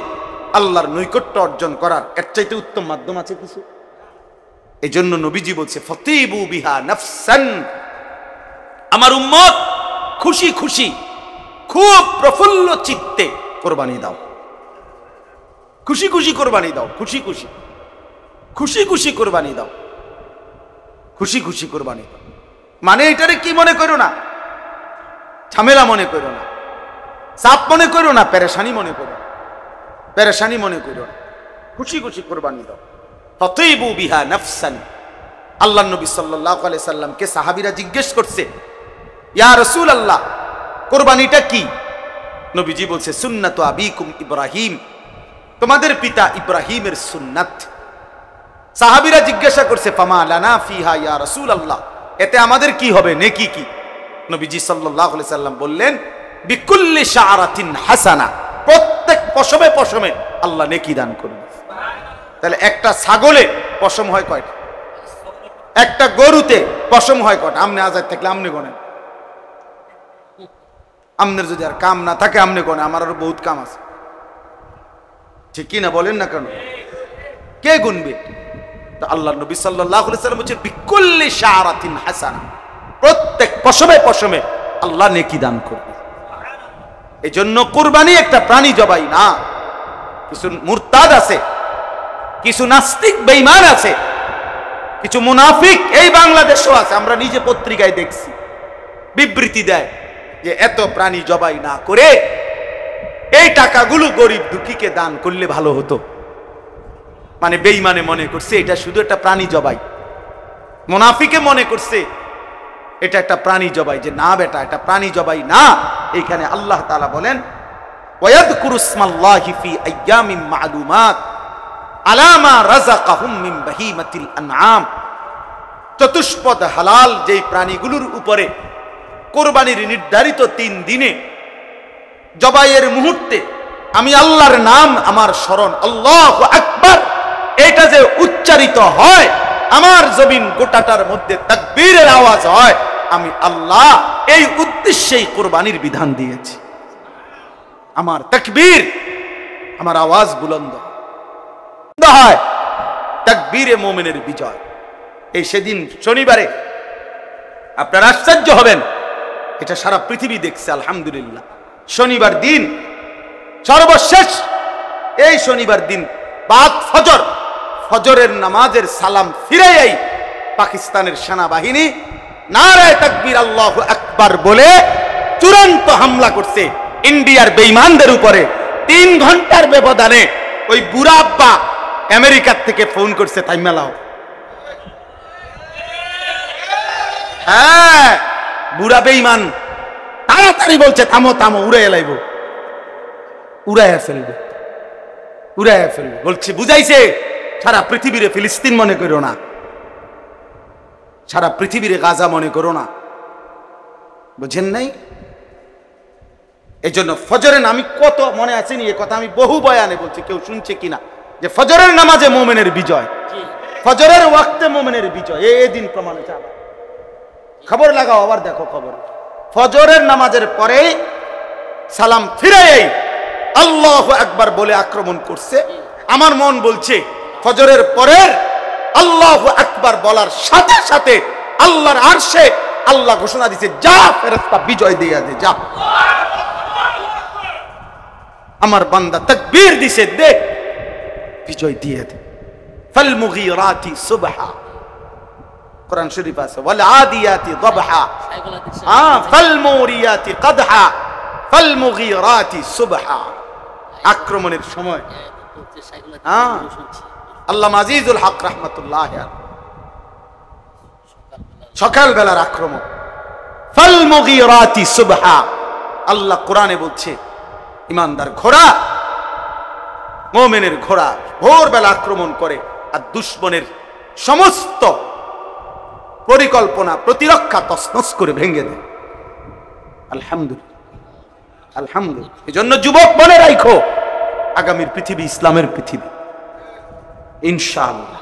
আল্লাহর নৈকট্য অর্জন করার এর চাইতে উত্তম মাধ্যম আছে কিছু? এই জন্য নবীজি বলছে, ফতিবু বিহা নাফসান, আমার উম্মত খুশি খুশি, খুব প্রফুল্ল চিত্তে কোরবানি দাও, খুশি খুশি কোরবানি দাও, খুশি খুশি, খুশি খুশি কোরবানি দাও, খুশি খুশি কোরবানি দাও। মানে এটারে কি মনে করো না, ঝামেলা মনে করো না, চাপ মনে করো না, পেরেশানি মনে করো না, পেরেশানি মনে করো না, খুশি খুশি কোরবানি দাও। ফতিবু বিহা নাফসান। আল্লাহর নবী সাল্লাল্লাহু আলাইহি সাল্লামকে সাহাবীরা জিজ্ঞেস করছে, ইয়া রাসূলুল্লাহ, কোরবানিটা কি? নবীজি বলছে, সুন্নাতু আবিকুম ইব্রাহিম, তোমাদের পিতা ইব্রাহিমের সুন্নাত। সাহাবীরা জিজ্ঞাসা করছে, ফামা লানা ফিহা ইয়া রাসূলুল্লাহ, এতে আমাদের কি হবে, নেকি কি? নবীজি সাল্লাল্লাহু আলাইহি সাল্লাম বললেন, বিকুল্লি শাআরাতিন হাসানা, প্রত্যেক পশমে পশমে আল্লাহ নেকি দান করবেন। তাহলে একটা ছাগলে পশম হয় কয়টা? একটা গরুতে পশম হয় কয়টা? আমনে আজাদ থাকলে আমনে গনেন, আমনের যদি আর কাম না থাকে আমনে গনে, আমার আরো বহুত কাম আছে, ঠিক কি না? বলেন না কেন? কে গুনবে? তো আল্লাহ নবী সাল্লাল্লাহু আলাইহি সাল্লাম বলেছেন, বিকুল্লি শাআরাতিন হাসানা, প্রত্যেক পশমে পশমে আল্লাহ নেকি দান করবে। এই জন্য কুরবানি একটা প্রাণী জবাই না। কিছু মুরতাদ আছে, কিছু নাস্তিক বেঈমান আছে, কিছু মুনাফিক এই বাংলাদেশেও আছে, আমরা নিজে পত্রিকায় দেখছি, বিবৃতি দেয় যে এত প্রাণী জবাই না করে এই টাকাগুলো গরিব দুঃখীকে দান করলে ভালো হতো। মানে বেঈমানে মনে করছে এটা শুধু একটা প্রাণী জবাই, মুনাফিকে মনে করছে এটা একটা প্রাণী জবাই। যে না বেটা, এটা প্রাণী জবাই না। এইখানে আল্লাহ তাআলা বলেন, ওয়ায়াযকুরু ইসমাল্লাহি ফি আইয়ামিন মা'লুমাত আলা মা রাযাকাহুম মিন বাহিমাতিল আনআম, চতুষ্পদ হালাল যেই প্রাণীগুলোর উপরে কোরবানির নির্ধারিত 3 দিনে জবাইয়ের মুহূর্তে আমি আল্লাহর নাম, আমার স্মরণ, আল্লাহু আকবার, এটা যে উচ্চারিত হয়, আমার জমিন গোটাটার মধ্যে তাকবীরের আওয়াজ হয়, আমি আল্লাহ এই উদ্দেশ্যেই কোরবানির বিধান দিয়েছি। আমার তাকবীর, আমার আওয়াজ বুলন্দ হয়, তাকবীরে মুমিনের বিজয়। এই সেদিন শনিবারে আপনারা আশ্চর্য হবেন, এটা সারা পৃথিবী দেখছে আলহামদুলিল্লাহ। শনিবার দিন সর্বশেষ, এই শনিবার দিন বাদ ফজর, ফজরের নামাজের সালাম ফিরেই পাকিস্তানের সেনাবাহিনী নারায়ে তাকবীর আল্লাহু আকবার বলে চূড়ান্ত হামলা করছে ইন্ডিয়ার বেঈমানদের উপরে। 3 ঘন্টার ব্যবধানে ওই বুড়া আব্বা আমেরিকার থেকে ফোন করছে, থাইমা লাও। হ্যাঁ, বুড়া বেঈমান তাড়াতাড়ি বলছে, থামো থামো, উড়াইয়া লাইব, উড়াইয়া ফেলবে, উড়াইয়া ফেলবে। বলছে, বুঝাইছে সারা পৃথিবীরে ফিলিস্তিন মনে করো না, সারা পৃথিবীরে গাজা মনে করো না, বুঝেন নাই? এই জন্য ফজরের, আমি কত মনে আছেনি এ কথা, আমি বহু বয়ানে বলছি, কেউ শুনছে কিনা, যে ফজরের নামাজে মুমিনের বিজয়, ফজরের ওয়াক্তে মুমিনের বিজয়, এই দিন প্রমাণ চাবা। খবর লাগাও, আবার দেখো খবর। ফজরের নামাজের পরে সালাম ফিরেই আল্লাহু আকবার বলে আক্রমণ করছে। আমার মন বলছে ফজরের পরের আল্লাহু আকবার বলার সাথে সাথে আল্লাহর আরশে আল্লাহ ঘোষণা দিয়েছে, যা ফেরেশতা বিজয় দিয়ে দে, যা। আমার বান্দা তাকবীর দিছে, দে বিজয় দিয়ে দে। ফাল মুগীরাতি সুবহা, কোরআন শরীফ আছে, ওয়াল আদিয়াতি যাবহা, ফাল মুরিয়াতি কদহা, ফাল মুগীরাতি সুবহা। আক্রমণের সময় আল্লাহ আজিজুল হক রাহমাতুল্লাহ আলাইহি সকাল বেলার আক্রমণ, ফাল মুগীরাতি সুবহা। আল্লাহ কোরআনে বলছে ইমানদার ঘোড়া, মুমিনের ঘোড়া ভোরবেলা আক্রমণ করে আর দুশমনের সমস্ত পরিকল্পনা প্রতিরক্ষা তছনছ করে ভেঙে দেয়। আলহামদুলিল্লাহ, আলহামদুলিল্লাহ। এজন্য যুবক মনে রাখো, আগামীর পৃথিবী ইসলামের পৃথিবী ইনশাআল্লাহ।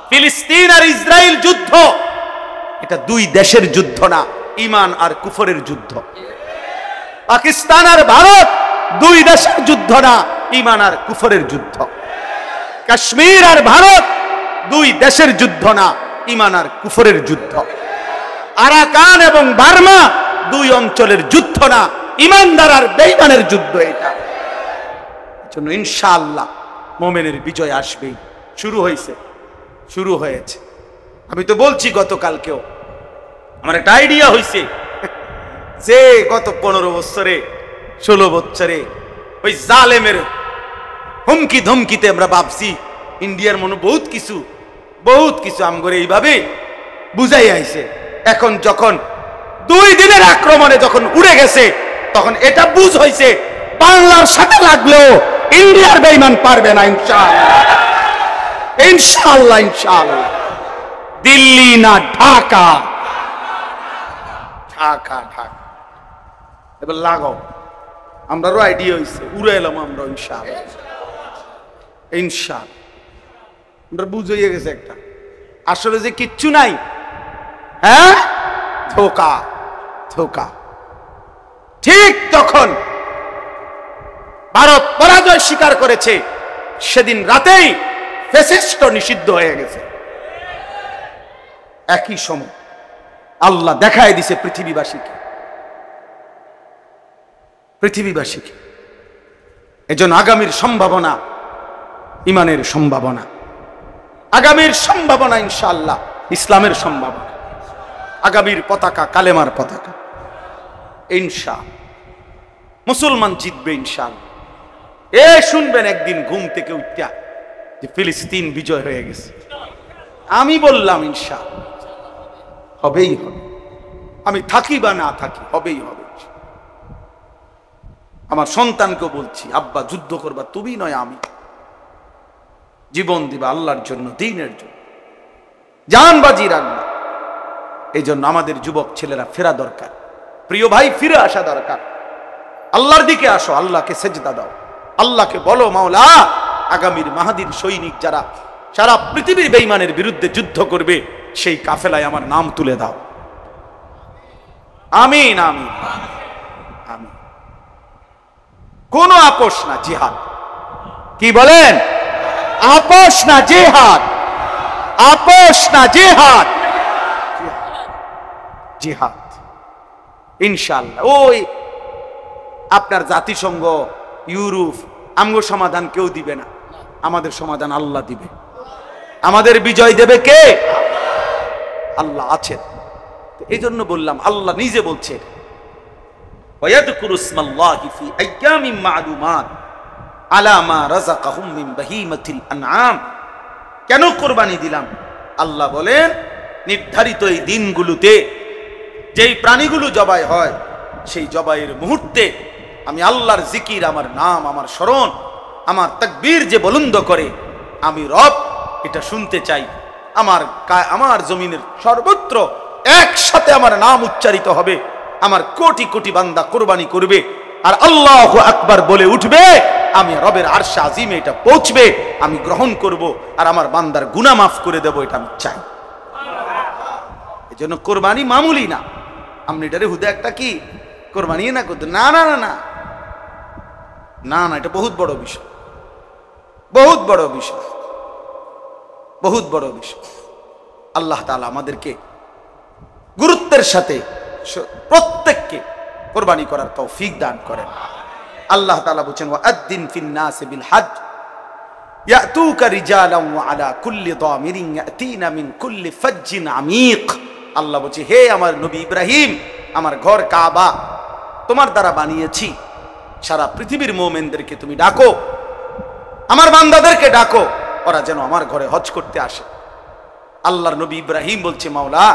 ফিলিস্তিন আর ইসরায়েল যুদ্ধ, এটা দুই দেশের যুদ্ধ না, ঈমান আর কুফরের যুদ্ধ। পাকিস্তান আর ভারত দুই দেশের যুদ্ধ না, ঈমান আর কুফরের যুদ্ধ। কাশ্মীর আর ভারত দুই দেশের যুদ্ধ না, ঈমান আর কুফরের যুদ্ধ। আরাকান এবং বার্মা দুই অঞ্চলের যুদ্ধ না, ঈমানদার আর বেঈমানের যুদ্ধ। এটা জন্য ইনশাআল্লাহ মুমিনের বিজয় আসবেই। শুরু হয়েছে, শুরু হয়েছে। আমি তো বলছি গতকালকেও, আমার একটা আইডিয়া হয়েছে যে গত 15 বছরে 16 বছরে ওই জালেমের হুমকি ধমকিতে আমরা ভাবছি ইন্ডিয়ার মনে বহুত কিছু আমগরে এইভাবে বুঝাই আইছে। এখন যখন 2 দিনের আক্রমণে যখন উড়ে গেছে, তখন এটা বুঝ হয়েছে বাংলার সাথে লাগলেও ইন্ডিয়ার বেঈমান পারবে না। ইনশাআল্লাহ, ইনশাআল্লাহ, ইনশাআল্লাহ। দিল্লি না ঢাকা, ঢাকা, ঢাকা। এবার লাগাও, আমরাও আইডিয়া হয়েছে, উড়ে এলাম আমরা। ইনশাআল্লাহ, ইনশাআল্লাহ। আমরা বুঝে গেছে একটা আসলে যে কিচ্ছু নাই, হ্যাঁ, ধোকা, ধোকা। ঠিক তখন ভারত পরাজয় স্বীকার করেছে, সেদিন রাতেই ফ্যাসিস্ট নিষিদ্ধ হয়ে গেছে। একই সময় আল্লাহ দেখায় দিছে পৃথিবীবাসীকে। এজন্য আগামীর সম্ভাবনা ইমানের সম্ভাবনা, আগামীর সম্ভাবনা ইনশাআল্লাহ ইসলামের সম্ভাবনা, আগামীর পতাকা কালেমার পতাকা। ইনশাআল্লাহ মুসলমান জিতবে ইনশাআল্লাহ। শুনবেন একদিন ঘুম থেকে উঠা যে ফিলিস্তিন বিজয় হয়ে গেছে। আমি বললাম ইনশাআল্লাহ হবেই হবে, আমি থাকি বা না থাকি, হবেই হবে। আমার সন্তানকে বলছি, আব্বা যুদ্ধ করবা তুমি নয় আমি, জীবন দিবা আল্লাহর জন্য, দ্বীনের জন্য, জান বাজি রাখবা। এই জন্য আমাদের যুবক ছেলেরা ফেরা দরকার, প্রিয় ভাই, ফিরে আসা দরকার। আল্লাহর দিকে আসো, আল্লাহকে সেজদা দাও, আল্লাহকে বলো মাওলা আগামীর মাহাদির সৈনিক যারা সারা পৃথিবীর বেঈমানের বিরুদ্ধে যুদ্ধ করবে, সেই কাফেলায় আমার নাম তুলে দাও। আমিন, আমিন, আমিন। কোন আপোষ না, জিহাদ। কি বলেন? আপোষ না, জিহাদ। আপোষ না, জিহাদ, জিহাদ। ইনশাআল্লাহ ওই আপনার জাতিসংঘ, ইউরোপ আমগো সমাধান কেউ দিবে না, আমাদের সমাধান আল্লাহ দিবে। আমাদের বিজয় দেবে কে? আল্লাহ আছেন। এই জন্য বললাম, আল্লাহ নিজে বলছে ওয়ায়াযকুরু ইসমাল্লাহি ফি আইয়ামিন মা'লুমাত আলা মা রাযাকাহুম মিন বাহিমাতিল আনআম। কেন কুরবানি দিলাম? আল্লাহ বলেন নির্ধারিত এই দিনগুলোতে যেই প্রাণীগুলো জবাই হয়, সেই জবাইয়ের মুহূর্তে আমি আল্লাহর জিকির, আমার নাম, আমার স্মরণ, আমার তাকবীর যে বুলন্দ করে, আমি রব এটা শুনতে চাই। আমার জমিনের সর্বত্র একসাথে আমার নাম উচ্চারিত হবে, আমার কোটি কোটি বান্দা কুরবানি করবে, আর আল্লাহু আকবার বলে উঠবে, আমি রবের আরশে আজিমে এটা পৌঁছবে, আমি গ্রহণ করব, আর আমার বান্দার গুনাহ মাফ করে দেব, এটা আমি চাই। এজন্য কোরবানি মামুলি না। আপনি এটারে হুদা একটা কি কোরবানি না করতে, না না না না না না, এটা বহুত বড় বিষয়, বহুত বড় বিষয়, বহুত বড় বিষয়। আল্লাহ তাআলা আমাদেরকে গুরুত্বের সাথে প্রত্যেককে কোরবানি করার তৌফিক দান করেন। আল্লাহ তাআলা বলেন, ওয়াআদ্দিন ফিন নাস বিল হজ ইয়াতুকা রিজালান ওয়া আলা কুল্লি দামিরিন ইয়াতিনা মিন কুল্লি ফাজ্জিন আমিক। আল্লাহ বলছে, হে আমার নবী ইব্রাহিম, আমার ঘর কাবা তোমার দ্বারা বানিয়েছি, সারা পৃথিবীর মুমিনদেরকে তুমি ডাকো, আমার বান্দাদেরকে ডাকো, ওরা যেন আমার ঘরে হজ করতে আসে। আল্লাহর নবী ইব্রাহিম বলছে, মাওলা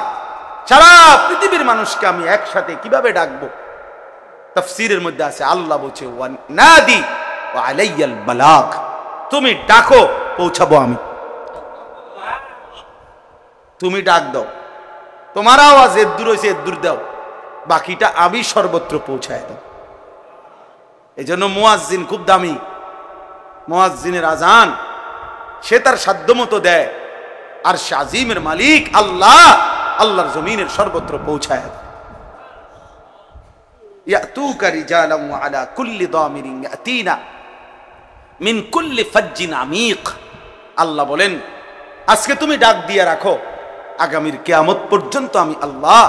সারা পৃথিবীর মানুষকে আমি একসাথে কিভাবে ডাকবো? তাফসীরের মধ্যে আছে, আল্লাহ বলছে, ওয়া নাদি ওয়া আলাইয়াল বালাগ, তুমি ডাকো পৌঁছাবো আমি। তুমি ডাক দাও, তোমার আওয়াজ এর দূর হয়েছে এর দূর দাও, বাকিটা আমি সর্বত্র পৌঁছায় দাও। এই জন্য মুয়াজ্জিন খুব দামি। মুয়াজ্জিনের আজান সে তার সাধ্য মতো দেয়, আর সে আজিমের মালিক আল্লাহ, আল্লাহর জমিনের সর্বত্র পৌঁছায় দেয়। ইয়াতুকা রিজালান ওয়া আলা কুল্লি দামিরিন ইয়াতিনা মিন কুল্লি ফাজ্জিন আমিক। আল্লাহ বলেন, আজকে তুমি ডাক দিয়ে রাখো, আগামীর কিয়ামত পর্যন্ত আমি আল্লাহ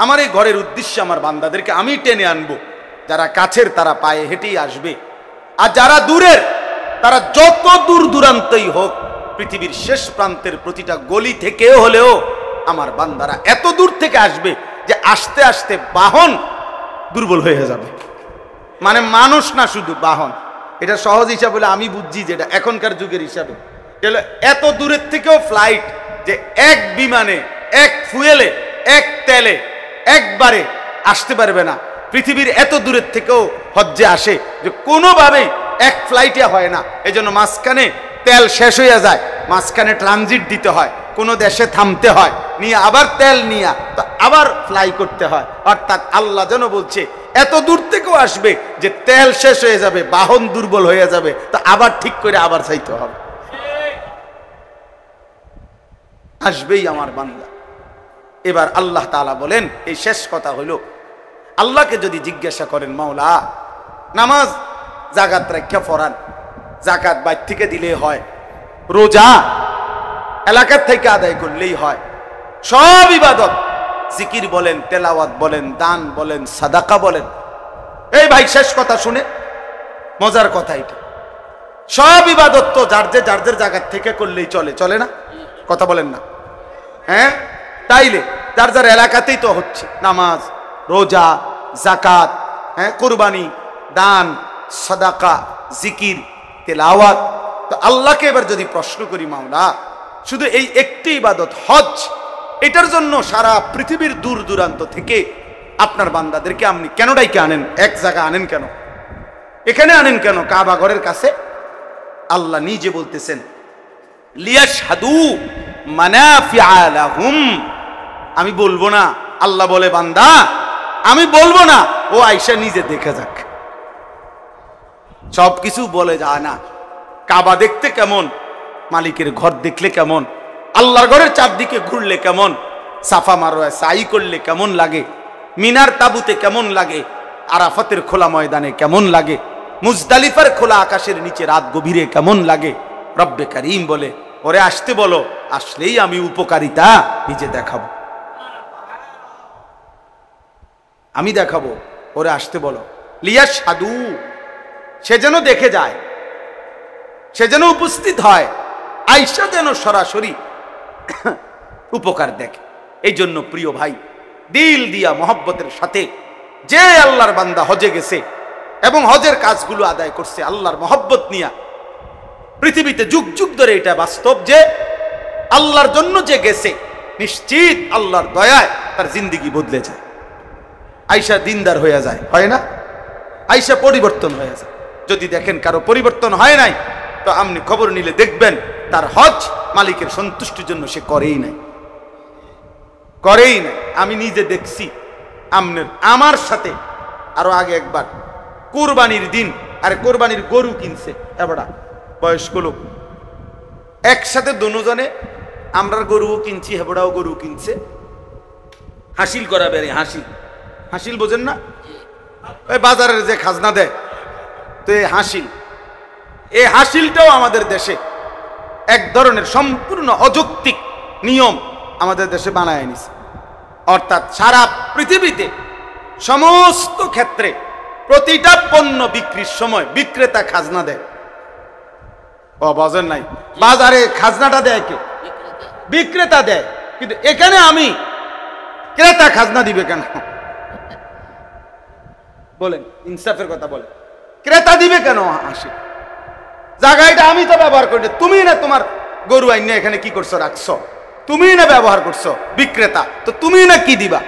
আমার এই ঘরের উদ্দেশ্যে আমার বান্দাদেরকে আমি টেনে আনবো। যারা কাছের তারা পায়ে হেঁটেই আসবে, আর যারা দূরের তারা যত দূর দূরান্তই হোক, পৃথিবীর শেষ প্রান্তের প্রতিটা গলি থেকে হলেও আমার বান্দারা এত দূর থেকে আসবে যে আসতে আসতে বাহন দুর্বল হয়ে যাবে। মানে মানুষ না, শুধু বাহন। এটা সহজ হিসাব বলে আমি বুঝছি, যেটা এখনকার যুগের হিসাবে এত দূরের থেকেও ফ্লাইট, যে এক বিমানে এক ফুয়েলে এক তেলে একবারে আসতে পারবে না। পৃথিবীর এত দূরের থেকেও হজ্জে আসে, যে কোনোভাবেই এক ফ্লাইটে হয় না। এই জন্য মাঝখানে তেল শেষ হয়ে যায়, মাঝখানে ট্রানজিট দিতে হয়, কোনো দেশে থামতে হয়, নিয়ে আবার তেল নিয়ে তো আবার ফ্লাই করতে হয়। অর্থাৎ আল্লাহ যেন বলছে, এত দূর থেকেও আসবে যে তেল শেষ হয়ে যাবে, বাহন দুর্বল হয়ে যাবে, তো আবার ঠিক করে আবার চাইতে হবে। আসবেই আমার বান্দা। এবার আল্লাহ তাআলা বলেন, এই শেষ কথা হলো, আল্লাহকে যদি জিজ্ঞাসা করেন, মাওলা নামাজ জাকাত রাখা ফরান, জাকাত বাইর থেকে দিলেই হয়, রোজা এলাকার থেকে আদায় করলেই হয়, সব ইবাদত, জিকির বলেন, তেলাওয়াত বলেন, দান বলেন, সাদাকা বলেন। এই ভাই শেষ কথা শুনে মজার কথা, এটা সব ইবাদত তো যার যে জায়গার থেকে করলেই চলে, চলে না? কথা বলেন না? হ্যাঁ, তাইলে যার যার এলাকাতেই তো হচ্ছে নামাজ, রোজা, জাকাত, হ্যাঁ, কুরবানি, দান, সাদাকা, জিকির, তেলাওয়াত। তো আল্লাহকে এবার যদি প্রশ্ন করি, মাওলা শুধু এই একটি ইবাদত হজ, এটার জন্য সারা পৃথিবীর দূর দূরান্ত থেকে আপনার বান্দাদেরকে আপনি কেন ডাইকে আনেন? এক জায়গা আনেন কেন? এখানে আনেন কেন? কাবা ঘরের কাছে। আল্লাহ নিজে বলতেছেন, লিয়াশহাদু মানাফিআ লাহুম। আমি বলবো না, আল্লাহ বলে, বান্দা আমি বলবো না, ও আয়েশা নিজে দেখে যাক। সবকিছু বলে যায় না। কাবা দেখতে কেমন, মালিকের ঘর দেখলে কেমন, আল্লাহর ঘরের চারদিকে ঘুরলে কেমন, সাফা মারোয়া সাই করলে কেমন লাগে, মিনার তাবুতে কেমন লাগে, আরাফাতের খোলা ময়দানে কেমন লাগে, মুজদালিফার খোলা আকাশের নিচে রাত গভীরে কেমন লাগে। রব্বে কারীম বলে, ওরে আসতে বলো, আসলেই আমি উপকারিতা নিজে দেখাবো, আমি দেখাবো, ওরে আসতে বলো। লিয়াশহাদু, সে যেন দেখে যায়, সে যেন উপস্থিত হয়, আয়েশা যেন সরাসরি উপকার দেখে। এই জন্য প্রিয় ভাই, দিল দিয়া মহব্বতের সাথে যে আল্লাহর বান্দা হজে গেছে এবং হজের কাজগুলো আদায় করছে আল্লাহর মহব্বত নিয়া, পৃথিবীতে যুগ যুগ ধরে এটা বাস্তব যে আল্লাহর জন্য যে গেছে, নিশ্চিত আল্লাহর দয়ায় তার জিন্দেগি বদলে যায়। আয়েশা দিনদার হয়ে যায়, হয় না? আয়েশা পরিবর্তন হয়ে যায়। যদি দেখেন কারো পরিবর্তন হয় নাই, তো আপনি খবর নিলে দেখবেন তার হজ মালিকের সন্তুষ্টির জন্য সে করেই নাই, করেই নাই। আমি নিজে দেখছি, আমার সাথে আরো আগে একবার কুরবানির দিন আরে কোরবানির গরু কিনছে এবারে বয়স্ক লোক, একসাথে দুজনে আমরার গরুও কিনছি, হেবড়াও গরু কিনছে, হাসিল করা বেড়ে হাসিল, হাসিল বোঝেন না, ওই বাজারের যে খাজনা দেয়, তো এই হাসিল, এই হাসিলটাও আমাদের দেশে এক ধরনের সম্পূর্ণ অযৌক্তিক নিয়ম আমাদের দেশে বানায় নিছে। অর্থাৎ সারা পৃথিবীতে সমস্ত ক্ষেত্রে প্রতিটা পণ্য বিক্রির সময় বিক্রেতা খাজনা দেয়। ও বাজার নাই, বাজারে খাজনাটা দেয় কে? বিক্রেতা দেয়। কিন্তু এখানে আমি ক্রেতা খাজনা দিবে কেন? বলেন, ইনসাফের কথা বলেন, ক্রেতা দিবে কেন? আসে জায়গাটা আমি তো ব্যবহার করি, তুমি না তোমার গরু আইন এখানে কি করছো, রাখছো, তুমি না ব্যবহার করছো, বিক্রেতা তো তুমি না কি দিবা?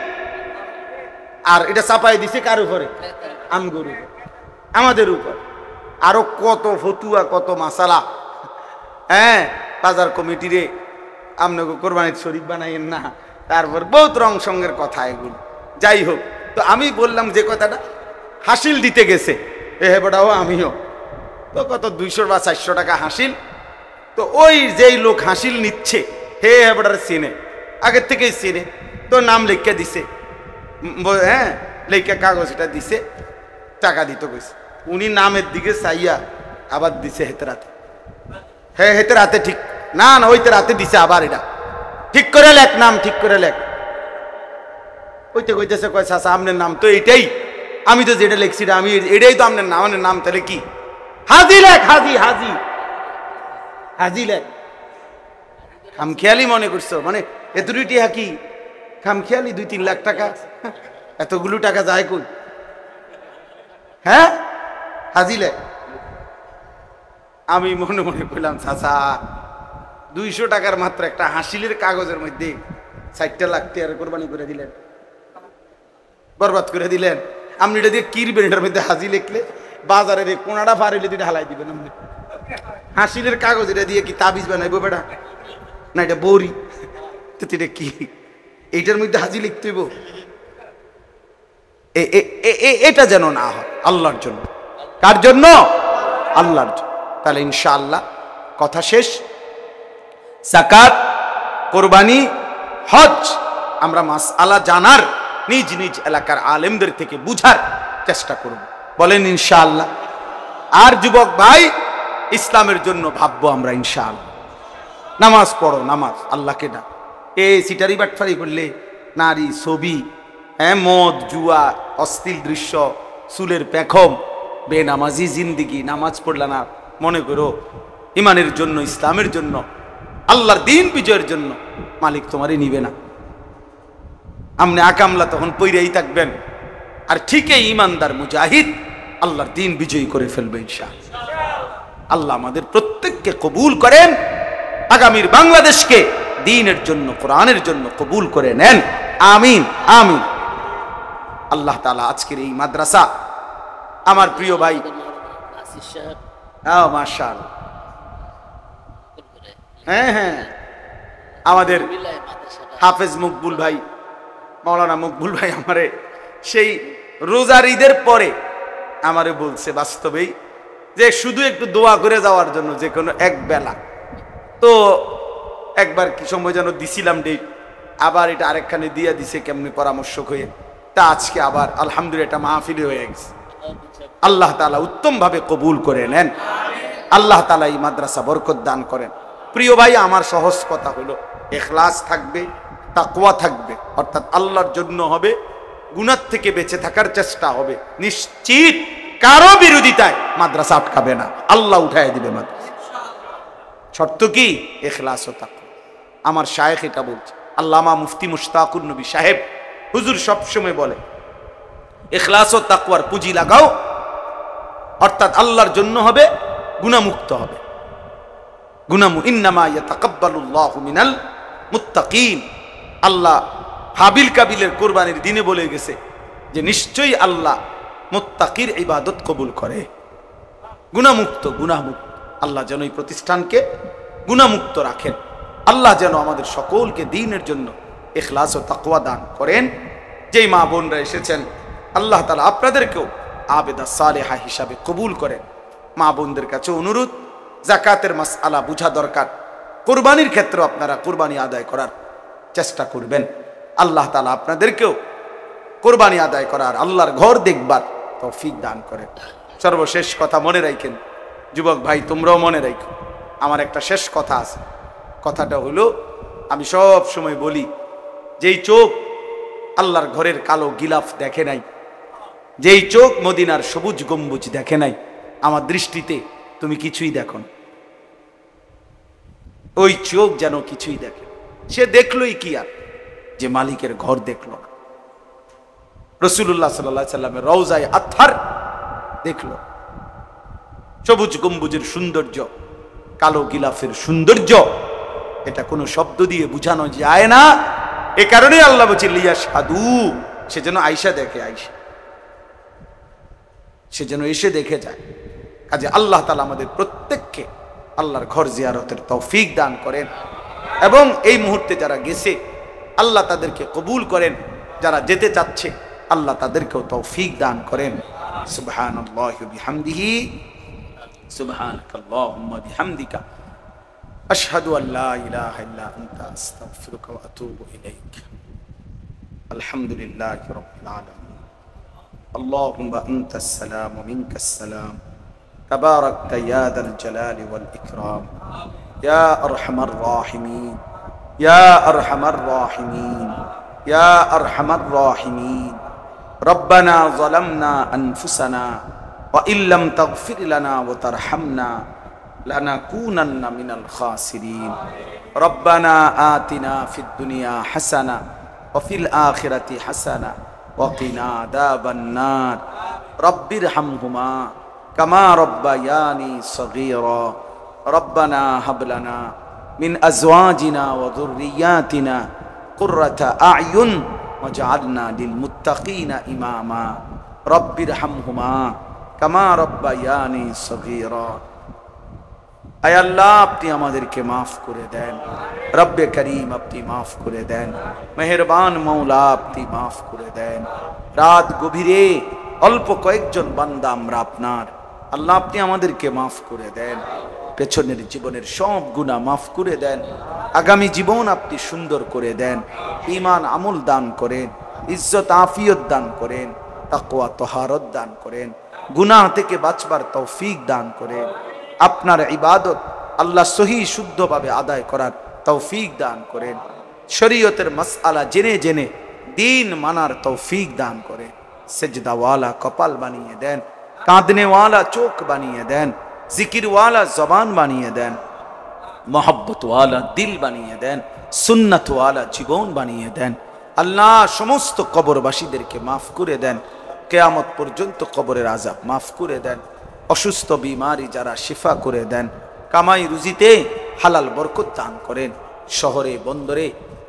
আর এটা চাপাই দিছে কার উপরে? আমি গরু, আমাদের উপর। আরো কত ফতুয়া, কত মাসালা। হ্যাঁ, বাজার কমিটিরে আপনাকে কোরবানির শরীফ বানাইয়েন না, তারপর বহুত রং সঙ্গের কথা এগুলো। যাই হোক, তো আমি বললাম যে কথাটা, হাসিল দিতে গেছে এ হেবটাও আমিও, তো কত 200 বা 400 টাকা হাসিল। তো ওই যেই লোক হাসিল নিচ্ছে হে হেবটার চেনে, আগের থেকেই চেনে, তো নাম লিখে দিছে, হ্যাঁ লিখে কাগজ এটা দিছে, টাকা দিতে গেছে। উনি নামের দিকে চাইয়া আবার দিছে হেতে রাতে, হ্যাঁ হেতে রাতে ঠিক না, না ওইতে রাতে দিছে আবার, এটা ঠিক করে লেখ, নাম ঠিক করে লেখ। ওইতে কইতেছে, কয় চাচা আপনার নাম তো এইটাই, আমি তো যেটা লিখছি আমি এটাই তো আপনার নাম, নাম তাহলে কি? হাজি লেখ, হাজি, হাজি, হাজি লেখ। খামখেয়ালি মনে করছো, মানে এতটি কি খামখেয়ালি? 2-3 লাখ টাকা, এতগুলো টাকা যায় কই? হ্যাঁ, হাজি লেখ। আমি মনে মনে কইলাম, চাচা 200 টাকার মাত্র একটা হাসিলের কাগজের মধ্যে 60 লাখ টাকার কোরবানি করে দিলেন, বরবাদ করে দিলেন। আপনি এটা দিয়ে কিরবেন? এটার মধ্যে হাজি লিখলে বাজারের কোনাটা ফারিলে দুইটা হালাই দিবেন। আপনি হাসিলের কাগজ এটা দিয়ে কি তাবিজ বানাইবো বেটা? না এটা বড়ি, তো এটা কি? এইটার মধ্যে হাজি লিখতে হইব? এটা যেন না হয়, আল্লাহর জন্য। কার জন্য? আল্লাহর জন্য। তাহলে ইনশাআল্লাহ কথা শেষ। যাকাত, কোরবানি, হজ আমরা মাসআলা জানার, নিজ নিজ এলাকার আলেমদের থেকে বুঝার চেষ্টা করব, বলেন ইনশাআল্লাহ। আর যুবক ভাই, ইসলামের জন্য ভাববো আমরা ইনশাআল্লাহ। নামাজ পড়ো, নামাজ, আল্লাহকে ডাক। এই সিটারি বাটফারি করলে নারী, ছবি, হ্যাঁ, মদ, জুয়া, অশ্লীল দৃশ্য, চুলের পেখম, বেনামাজি জিন্দিগি, নামাজ পড়লা না, মনে করো ইমানের জন্য, ইসলামের জন্য, আল্লাহর দিন বিজয়ের জন্য মালিক তোমারই নিবে না। আমনে আকামলা তখন পইরাই থাকবেন, আর ঠিকই ইমানদার মুজাহিদ আল্লাহর দিন বিজয়ী করে ফেলবে ইনশাআল্লাহ। আল্লাহ আমাদের প্রত্যেককে কবুল করেন, আগামীর বাংলাদেশকে দ্বীনের জন্য, কোরআনের জন্য কবুল করে নেন, আমিন আমিন। আল্লাহ তাআলা আজকের এই মাদ্রাসা, আমার প্রিয় ভাই, মাশাআল্লাহ, হ্যাঁ হ্যাঁ, আমাদের হাফেজ মকবুল ভাই, মাওলানা মকবুল ভাই আমারে সেই রোজার ঈদের পরে আমারে বলছে বাস্তবেই যে শুধু একটু দোয়া করে যাওয়ার জন্য, যে কোনো এক বেলা। তো একবার কি সময় যেন দিছিলাম ডেট, আবার এটা আরেকখানে দিয়া দিছে কেমনি পরামর্শক হয়ে, তা আজকে আবার আলহামদুলিল্লাহ এটা মাহফিলে হয়ে গেছে। আল্লাহ তাআলা উত্তম ভাবে কবুল করে নেন, আল্লাহ তাআলা এই মাদ্রাসা বরকত দান করেন। প্রিয় ভাই, আমার সহজ কথা হলো, ইখলাস থাকবে, তাকওয়া থাকবে, অর্থাৎ আল্লাহর জন্য হবে, গুনাহ থেকে বেঁচে থাকার চেষ্টা হবে, নিশ্চিত কারো বিরোধিতায় মাদ্রাসা আটকাবে না, আল্লাহ উঠায় দিবে মাদ্রাসা। শর্ত কি? ইখলাস ও তাকওয়া। আমার শায়েখ এটা বলছে, আল্লামা মুফতি মুশতাকুর নবী সাহেব হুজুর সবসময় বলে, ইখলাস ও তাকওয়ার পুঁজি লাগাও, অর্থাৎ আল্লাহর জন্য হবে, গুনাহমুক্ত হবে। ইন্নামা ইয়াতাকাব্বালুল্লাহু মিনাল মুত্তাকিন। আল্লাহ হাবিল কাবিলের কোরবানির দিনে বলে গেছে যে নিশ্চয়ই আল্লাহ মুত্তাকির ইবাদত কবুল করে। গুনাহমুক্ত, গুনাহমুক্ত। আল্লাহ যেন এই প্রতিষ্ঠানকে গুনাহমুক্ত রাখেন, আল্লাহ যেন আমাদের সকলকে দ্বীনের জন্য ইখলাস ও তাকওয়া দান করেন। যেই মা বোনরা এসেছেন, আল্লাহ তাআলা আপনাদেরকেও আবেদা সালেহা হিসাবে কবুল করেন। মা বোনদের কাছে অনুরোধ, যাকাতের মাসআলা বুঝা দরকার। কুরবানির ক্ষেত্রে আপনারা কুরবানি আদায় করার চেষ্টা করবেন। আল্লাহ তাআলা আপনাদেরকেও কুরবানি আদায় করার, আল্লাহর ঘর দেখবার তৌফিক দান করেন। সর্বশেষ কথা মনে রাখেন, যুবক ভাই তোমরাও মনে রাখো, আমার একটা শেষ কথা আছে। কথাটা হলো, আমি সব সময় বলি, যেই চোখ আল্লাহর ঘরের কালো গিলাফ দেখে নাই, যেই চোখ মদিনার সবুজ গম্বুজ দেখে নাই, আমার দৃষ্টিতে তুমি কিছুই দেখো না। ওই চোখ যেন কিছুই দেখে, সে দেখলোই কি আর, যে মালিকের ঘর দেখলো না। রাসূলুল্লাহ সাল্লাল্লাহু আলাইহি সাল্লামের রওজায়ে আতহার দেখলো, সবুজ গম্বুজের সৌন্দর্য, কালো গিলাফের সৌন্দর্য, এটা কোনো শব্দ দিয়ে বোঝানো যায় না। এ কারণে আল্লাহ বলছে লিয়া সাধু, সে যেন আয়েশা দেখে, আয়েশা সে যেন এসে দেখে যায়। কাজে আল্লাহ তাআলা আমাদের প্রত্যেককে আল্লাহর ঘর জিয়ারতের তৌফিক দান করেন, এবং এই মুহূর্তে যারা গেছে আল্লাহ তাদেরকে কবুল করেন, যারা যেতে চাচ্ছে আল্লাহ তাদেরকেও তৌফিক দান করেন। সুবহানাল্লাহি ওয়া বিহামদিহি, সুবহানাকাল্লাহুম্মা বিহামদিকা, আশহাদু আল্লা ইলাহা ইল্লা আনতা আস্তাগফিরুকা ওয়া আতুবু ইলাইক। আলহামদুলিল্লাহি রাব্বিল আলামিন। আল্লাহুম্মা আনতাস সালাম ওয়া মিনকাস সালাম, তাবারাকতা ইয়া যাল জালালি ওয়াল ইকরাম, ইয়া আরহামার রাহিমিন, ইয়া আরহামার রাহিমিন, ইয়া আরহামার রাহিমিন। রব্বানা যালামনা আনফুসানা ওয়া ইল্লাম তাগফির লানা ওয়া তারহামনা লানাকুনান্না মিনাল খাসিরিন। রব্বানা আতিনা ফিদ দুনিয়া হাসানা ওয়া ফিল আখিরাতি হাসানা ওয়া কিনা আযাবান নার। রব্বিরহামহুমা কামা রব্বায়ানি সগীরা। রব্বানা হাব লানা মিন আজওয়াজিনা ওয়া যুররিয়াতিনা কুররাতা আ'য়ুন ওয়াজআলনা লিল মুত্তাকিনা ইমামা। রব্বিরহামহুমা কামা রব্বায়ানি সগীরা। আয় আল্লাহ, আপনি আমাদেরকে মাফ করে দেন। রব্বে করিম, আপনি মাফ করে দেন। মেহেরবান মৌলা, আপনি মাফ করে দেন। রাত গভীরে অল্প কয়েকজন বান্দা আমরা আপনার, আল্লাহ আপনি আমাদেরকে মাফ করে দেন। পেছনের জীবনের সব গুনাহ মাফ করে দেন। আগামী জীবন আপনি সুন্দর করে দেন। ঈমান আমল দান করেন, ইজ্জত আফিয়ত দান করেন, তাকওয়া তহারত দান করেন, গুনাহ থেকে বাঁচবার তৌফিক দান করেন। আপনার ইবাদত আল্লাহ সহি শুদ্ধভাবে আদায় করার তৌফিক দান করেন। শরীয়তের মাসআলা জেনে জেনে দিন মানার তৌফিক দান করেন। সেজদাওয়ালা কপাল বানিয়ে দেন, কাঁদনেওয়ালা চোখ বানিয়ে দেন, জিকিরওয়ালা জবান বানিয়ে দেন, মহব্বতওয়ালা দিল বানিয়ে দেন, সুন্নতওয়ালা জীবন বানিয়ে দেন। আল্লাহ সমস্ত কবরবাসীদেরকে মাফ করে দেন। কিয়ামত পর্যন্ত কবরের আযাব মাফ করে দেন। অসুস্থ বিমারি যারা শিফা করে দেন। কামাই রুজিতে হালাল বরকত দান করেন। শহরে বন্দরে,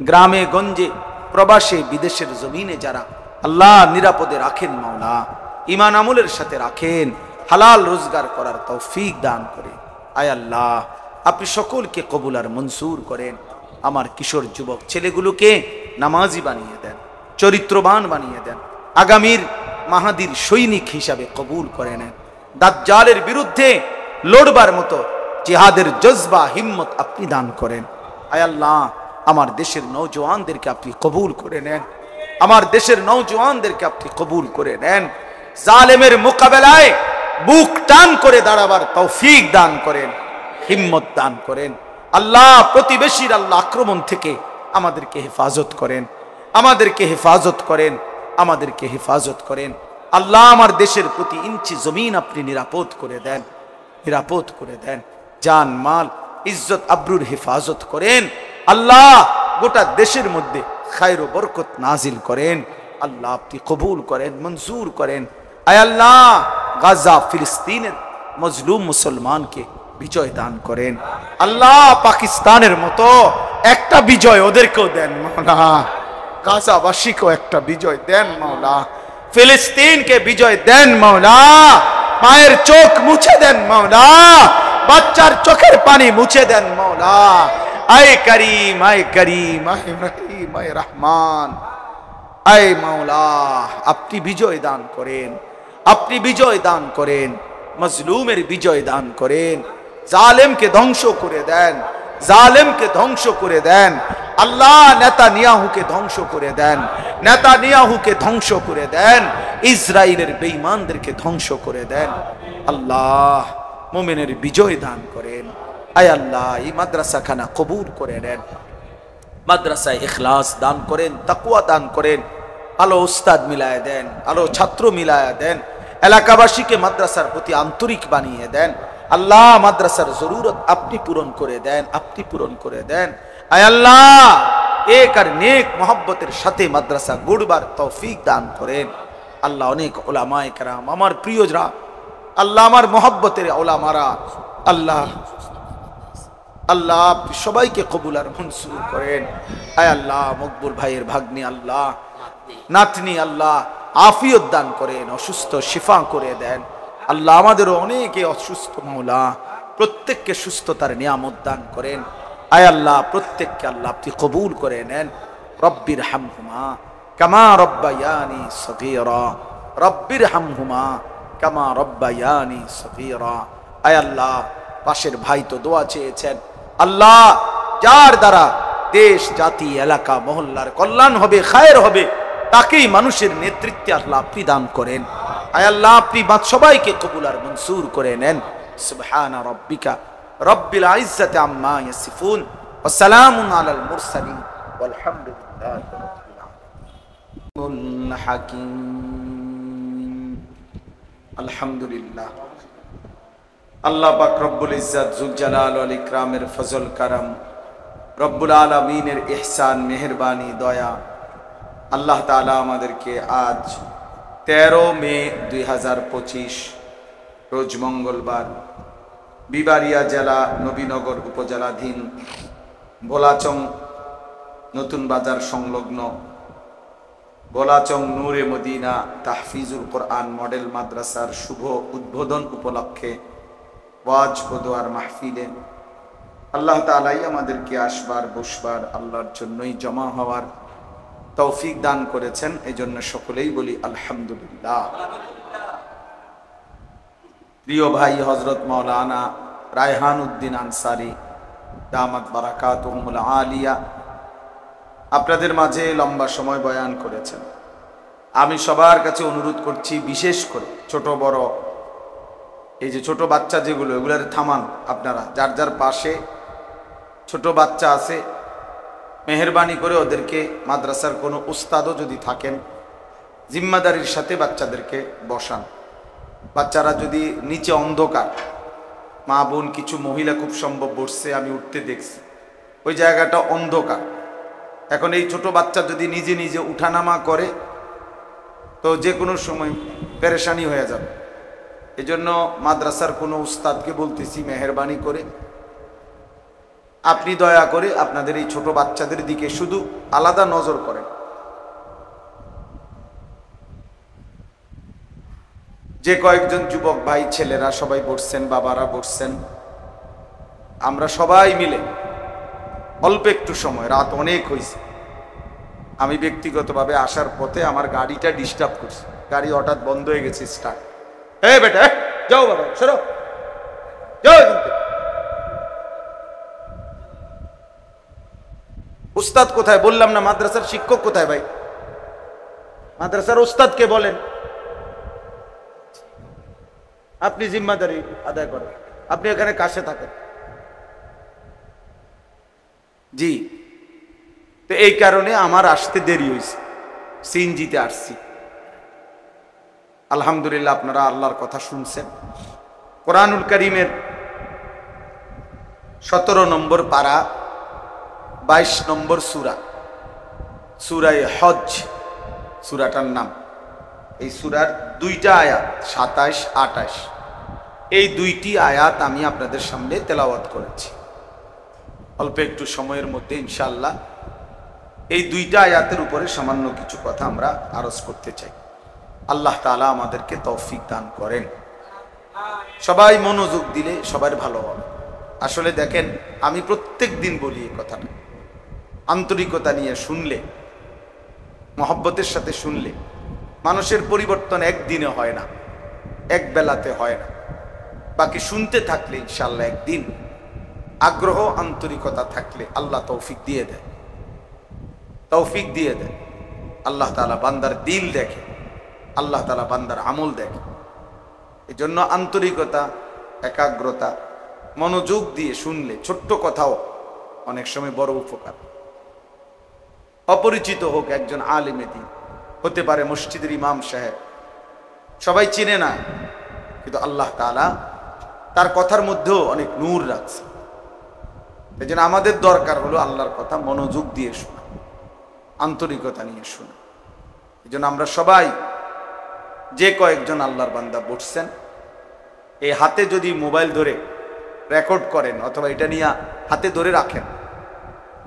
গ্রামে গঞ্জে, প্রবাসে বিদেশের জমিনে যারা আল্লাহ নিরাপদে রাখেন, মাওলা ঈমান আমলের সাথে রাখেন, হালাল রোজগার করার তৌফিক দান করেন। আয় আল্লাহ, আপনি সকলকে কবুল আর মনসুর করেন। আমার কিশোর যুবক ছেলেগুলোকে নামাজি বানিয়ে দেন, চরিত্রবান বানিয়ে দেন, আগামীর মাহাদির সৈনিক হিসাবে কবুল করে নেন। দাজ্জালের বিরুদ্ধে লড়বার মতো জিহাদের জজবা হিম্মত আপনি দান করেন। আয় আল্লাহ, আমার দেশের নওজওয়ানদেরকে আপনি কবুল করে নেন। আমার দেশের নওজওয়ানদেরকে আপনি কবুল করে নেন। জালেমের মোকাবেলায় বুক টান করে দাঁড়াবার তৌফিক দান করেন, হিম্মত দান করেন। আল্লাহ প্রতিবেশীর আল্লাহ আক্রমণ থেকে আমাদেরকে হেফাজত করেন, আমাদেরকে হেফাজত করেন, আমাদেরকে হেফাজত করেন। আল্লাহ আমার দেশের প্রতি ইঞ্চি জমিন আপনি নিরাপদ করে দেন, নিরাপদ করে দেন। জান মাল ইজ্জত আবরুর হেফাজত করেন। আল্লাহ গোটা দেশের মধ্যে খায়র ও বরকত নাজিল করেন। আল্লাহ আপনি কবুল করেন, মঞ্জুর করেন। আয় আল্লাহ, গাজা ফিলিস্তিনের মজলুম মুসলমানকে বিজয় দান করেন। আল্লাহ পাকিস্তানের মতো একটা বিজয় ওদেরকেও দেন মাওলা। গাজাবাসীকেও একটা বিজয় দেন মাওলা। ফিলিস্তিনকে বিজয় দেন মাওলা। মায়ের চোখ মুছে দেন মাওলা। বাচ্চার চোখের পানি মুছে দেন মাওলা। আয় করিম, আয় করিম, আয় রহিম, আয় রহমান, আয় মাওলা আপনি বিজয় দান করেন। আপনি বিজয় দান করেন, মজলুমের বিজয় দান করেন, জালেমকে ধ্বংস করে দেন, জালেমকে ধ্বংস করে দেন। আল্লাহ নেতানিয়াহুকে ধ্বংস করে দেন, নেতানিয়াহুকে ধ্বংস করে দেন, ইসরায়েলের বেঈমানদেরকে ধ্বংস করে দেন। আল্লাহ মুমিনের বিজয় দান করেন। আয় আল্লাহ এই মাদ্রাসাখানা কবুল করে নেন, মাদ্রাসায় ইখলাস দান করেন, তাকওয়া দান করেন, আলো উস্তাদ মিলায় দেন, আলো ছাত্র মিলায় দেন, এলাকাবাসীকে মাদ্রাসার প্রতি আন্তরিক বানিয়ে দেন। আল্লাহ মাদ্রাসার জরুরত আপনি পূরণ করে দেন, আপনি পূরণ করে দেন। আয় আল্লাহ এক আর নেক মোহাব্বতের সাথে মাদ্রাসা গড়বার তৌফিক দান করেন। আল্লাহ অনেক উলামায়ে কেরাম, আমার প্রিয়রা, আল্লাহ আমার মোহাব্বতের উলামারা, আল্লাহ আল্লাহ আপনি সবাইকে কবুল আর মনসুর করেন। আয় আল্লাহ মকবুল ভাইয়ের ভাগ্নি, আল্লাহ নাতনি, আল্লাহ আফিয়ত দান করেন, অসুস্থ শিফা করে দেন। আল্লাহ আমাদেরও অনেকে অসুস্থ, মাওলা প্রত্যেককে সুস্থতার নিয়ামত দান করেন। আয় আল্লাহ প্রত্যেককে আল্লাহ আপনি কবুল করে নেন। রব্বির হামহুমা কামা রব্বায়ানি সগীরা, রব্বির হামহুমা কামা রব্বায়ানি সগীরা। আয় আল্লাহ পাশের ভাই তো দোয়া চেয়েছেন, আল্লাহ যার দ্বারা দেশ জাতি এলাকা মহল্লার কল্যাণ হবে, খায়ের হবে, তাকেই মানুষের নেতৃত্বে আল্লাহ আপনি দান করেন। আয় আল্লাহ আপনি সবাইকে কবুল আর মনসুর করে নেন। সুবহানা রাব্বিকা রব্বিল ইজ্জাতি আম্মা ইয়াসিফুন ওয়া সালামুন আলাল মুরসালিন ওয়ালহামদুলিল্লাহি রাব্বিল আলামিন। হাকিম আলহামদুলিল্লাহ। আল্লাহ পাক রব্বুল ইজ্জত জুল জালাল ওয়াল ইকরামের ফজল কারাম, রব্বুল আলামিনের ইহসান মেহেরবানি দয়া, আল্লাহ তাআলা আমাদেরকে আজ 13 মে 2025 রোজ মঙ্গলবার বিবারিয়া জেলা নবীনগর উপজেলাধীন ভোলাচং নতুন বাজার সংলগ্ন ভোলাচং নূরে মদিনা তাহফিজুল কোরআন মডেল মাদ্রাসার শুভ উদ্বোধন উপলক্ষে ওয়াজ ও দোয়ার মাহফিলে আল্লাহ তাআলাই আমাদেরকে আসবার বসবার আল্লাহর জন্যই জমা হওয়ার তৌফিক দান করেছেন। এই জন্য সকলেই বলি আলহামদুলিল্লাহ। প্রিয় ভাই হযরত মাওলানা রায়হান উদ্দিন আনসারী দামাত বারাকাতুহুমুল আলিয়া আপনাদের মাঝে লম্বা সময় বয়ান করেছেন। আমি সবার কাছে অনুরোধ করছি, বিশেষ করে ছোট বড় এই যে ছোট বাচ্চা যেগুলো, এগুলার থামান আপনারা, যার যার পাশে ছোট বাচ্চা আছে মেহেরবানি করে ওদেরকে, মাদ্রাসার কোনো উস্তাদও যদি থাকেন জিম্মাদারির সাথে বাচ্চাদেরকে বসান। বাচ্চারা যদি নিচে অন্ধকার, মা বোন কিছু মহিলা খুব সম্ভব বসছে, আমি উঠতে দেখছি, ওই জায়গাটা অন্ধকার। এখন এই ছোট বাচ্চা যদি নিজে নিজে উঠানামা করে তো যে কোনো সময় পেরেশানি হয়ে যাবে। এজন্য মাদ্রাসার কোনো উস্তাদকে বলতেছি, মেহেরবানি করে আপনি দয়া করে আপনাদের এই ছোট বাচ্চাদের দিকে শুধু আলাদা নজর করেন। যে কয়েকজন যুবক ভাই ছেলেরা সবাই বসছেন, বাবারা বসছেন, আমরা সবাই মিলে অল্প একটু সময়, রাত অনেক হয়েছে, আমি ব্যক্তিগতভাবে আসার পথে আমার গাড়িটা ডিস্টার্ব করছে, গাড়ি হঠাৎ বন্ধ হয়ে গেছে স্টার্ট। এই বেটা যাও বাবা, সরো, যাও। উস্তাদ কোথায়? বললাম না, মাদ্রাসার শিক্ষক কোথায় ভাই? মাদ্রাসার উস্তাদকে বলেন, আপনি জিম্মাদারি আদায় করেন, আপনি এখানে কাছে থাকেন। জি, তো এই কারণে আমার আসতে দেরি হয়েছে, সিএনজিতে আসছি। আলহামদুলিল্লাহ আপনারা আল্লাহর কথা শুনছেন। কোরআনুল কারীমের 17 নম্বর পারা 22 নম্বর সূরা, সূরায়ে হজ সূরাটার নাম। এই সূরার 2টা আয়াত 27, 28, এই 2টি আয়াত আমি আপনাদের সামনে তেলাওয়াত করেছি অল্প একটু সময়ের মধ্যে ইনশাআল্লাহ। এই 2টা আয়াতের উপরে সামান্য কিছু কথা আমরা আরজ করতে চাই। আল্লাহ তাআলা আমাদেরকে তৌফিক দান করেন। সবাই মনোযোগ দিলে সবার ভালো হবে। আসলে দেখেন, আমি প্রত্যেক দিন বলি এই কথাটা, আন্তরিকতা নিয়ে শুনলে, মহব্বতের সাথে শুনলে মানুষের পরিবর্তন একদিনে হয় না, এক বেলাতে হয় না, বাকি শুনতে থাকলে ইনশাআল্লাহ একদিন আগ্রহ আন্তরিকতা থাকলে আল্লাহ তৌফিক দিয়ে দেয়, তৌফিক দিয়ে দেয়। আল্লাহ তাআলা বান্দার দিল দেখে, আল্লাহ তাআলা বান্দার আমল দেখে। এই জন্য আন্তরিকতা, একাগ্রতা, মনোযোগ দিয়ে শুনলে ছোট্ট কথাও অনেক সময় বড় উপকার। অপরিচিত হোক একজন আলেমে দ্বীন, হতে পারে মসজিদের ইমাম সাহেব, সবাই চিনে না, কিন্তু আল্লাহ তাআলা তার কথার মধ্যেও অনেক নূর রাখছে। এই জন্য আমাদের দরকার হলো আল্লাহর কথা মনোযোগ দিয়ে শোনা, আন্তরিকতা নিয়ে শোনা। এই জন্য আমরা সবাই যে কয়েকজন আল্লাহর বান্দা বসছেন, এই হাতে যদি মোবাইল ধরে রেকর্ড করেন অথবা এটা নিয়ে হাতে ধরে রাখেন,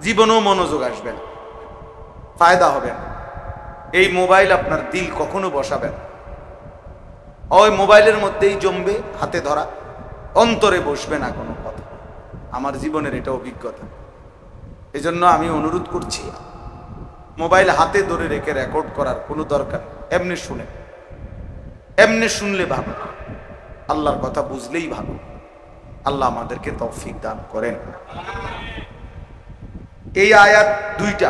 জীবনেও মনোযোগ আসবেন, ফায়দা হবেন। এই মোবাইল আপনার দিল কখনো বসাবেন, ওই মোবাইলের মধ্যেই জমবে, হাতে ধরা, অন্তরে বসবে না কোনো কথা। আমার জীবনের এটা অভিজ্ঞতা। এই জন্য আমি অনুরোধ করছি, মোবাইল হাতে ধরে রেখে রেকর্ড করার কোনো দরকার, এমনি শুনে, এমনি শুনলে ভালো, আল্লাহর কথা বুঝলেই ভালো। আল্লাহ আমাদেরকে তৌফিক দান করেন। এই আয়াত দুইটা,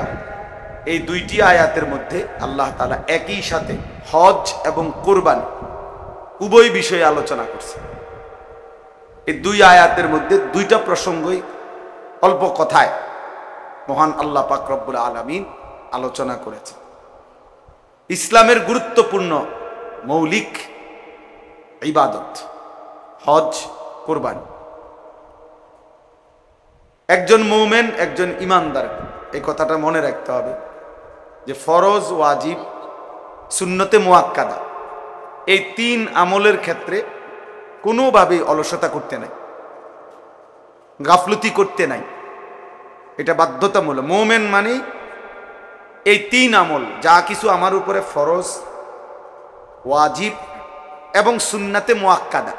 এই দুইটি আয়াতের মধ্যে আল্লাহ তাআলা একই সাথে হজ এবং কুরবানি উভয় বিষয়ে আলোচনা করছে। এই দুই আয়াতের মধ্যে দুইটা প্রসঙ্গই অল্প কথায় মহান আল্লাহ পাক রব্বুল আলামিন আলোচনা করেছে। ইসলামের গুরুত্বপূর্ণ মৌলিক ইবাদত হজ, কুরবানি। একজন মুমিন, একজন ইমানদার এই কথাটা মনে রাখতে হবে যে ফরজ, ওয়াজিব, সুন্নতে মুআক্কাদা, এই তিন আমলের ক্ষেত্রে কোনোভাবেই অলসতা করতে নাই, গাফলতি করতে নাই। এটা বাধ্যতামূলক। মুমিন মানে এই তিন আমল, যা কিছু আমার উপরে ফরজ, ওয়াজিব এবং সুন্নাতে মুআক্কাদা,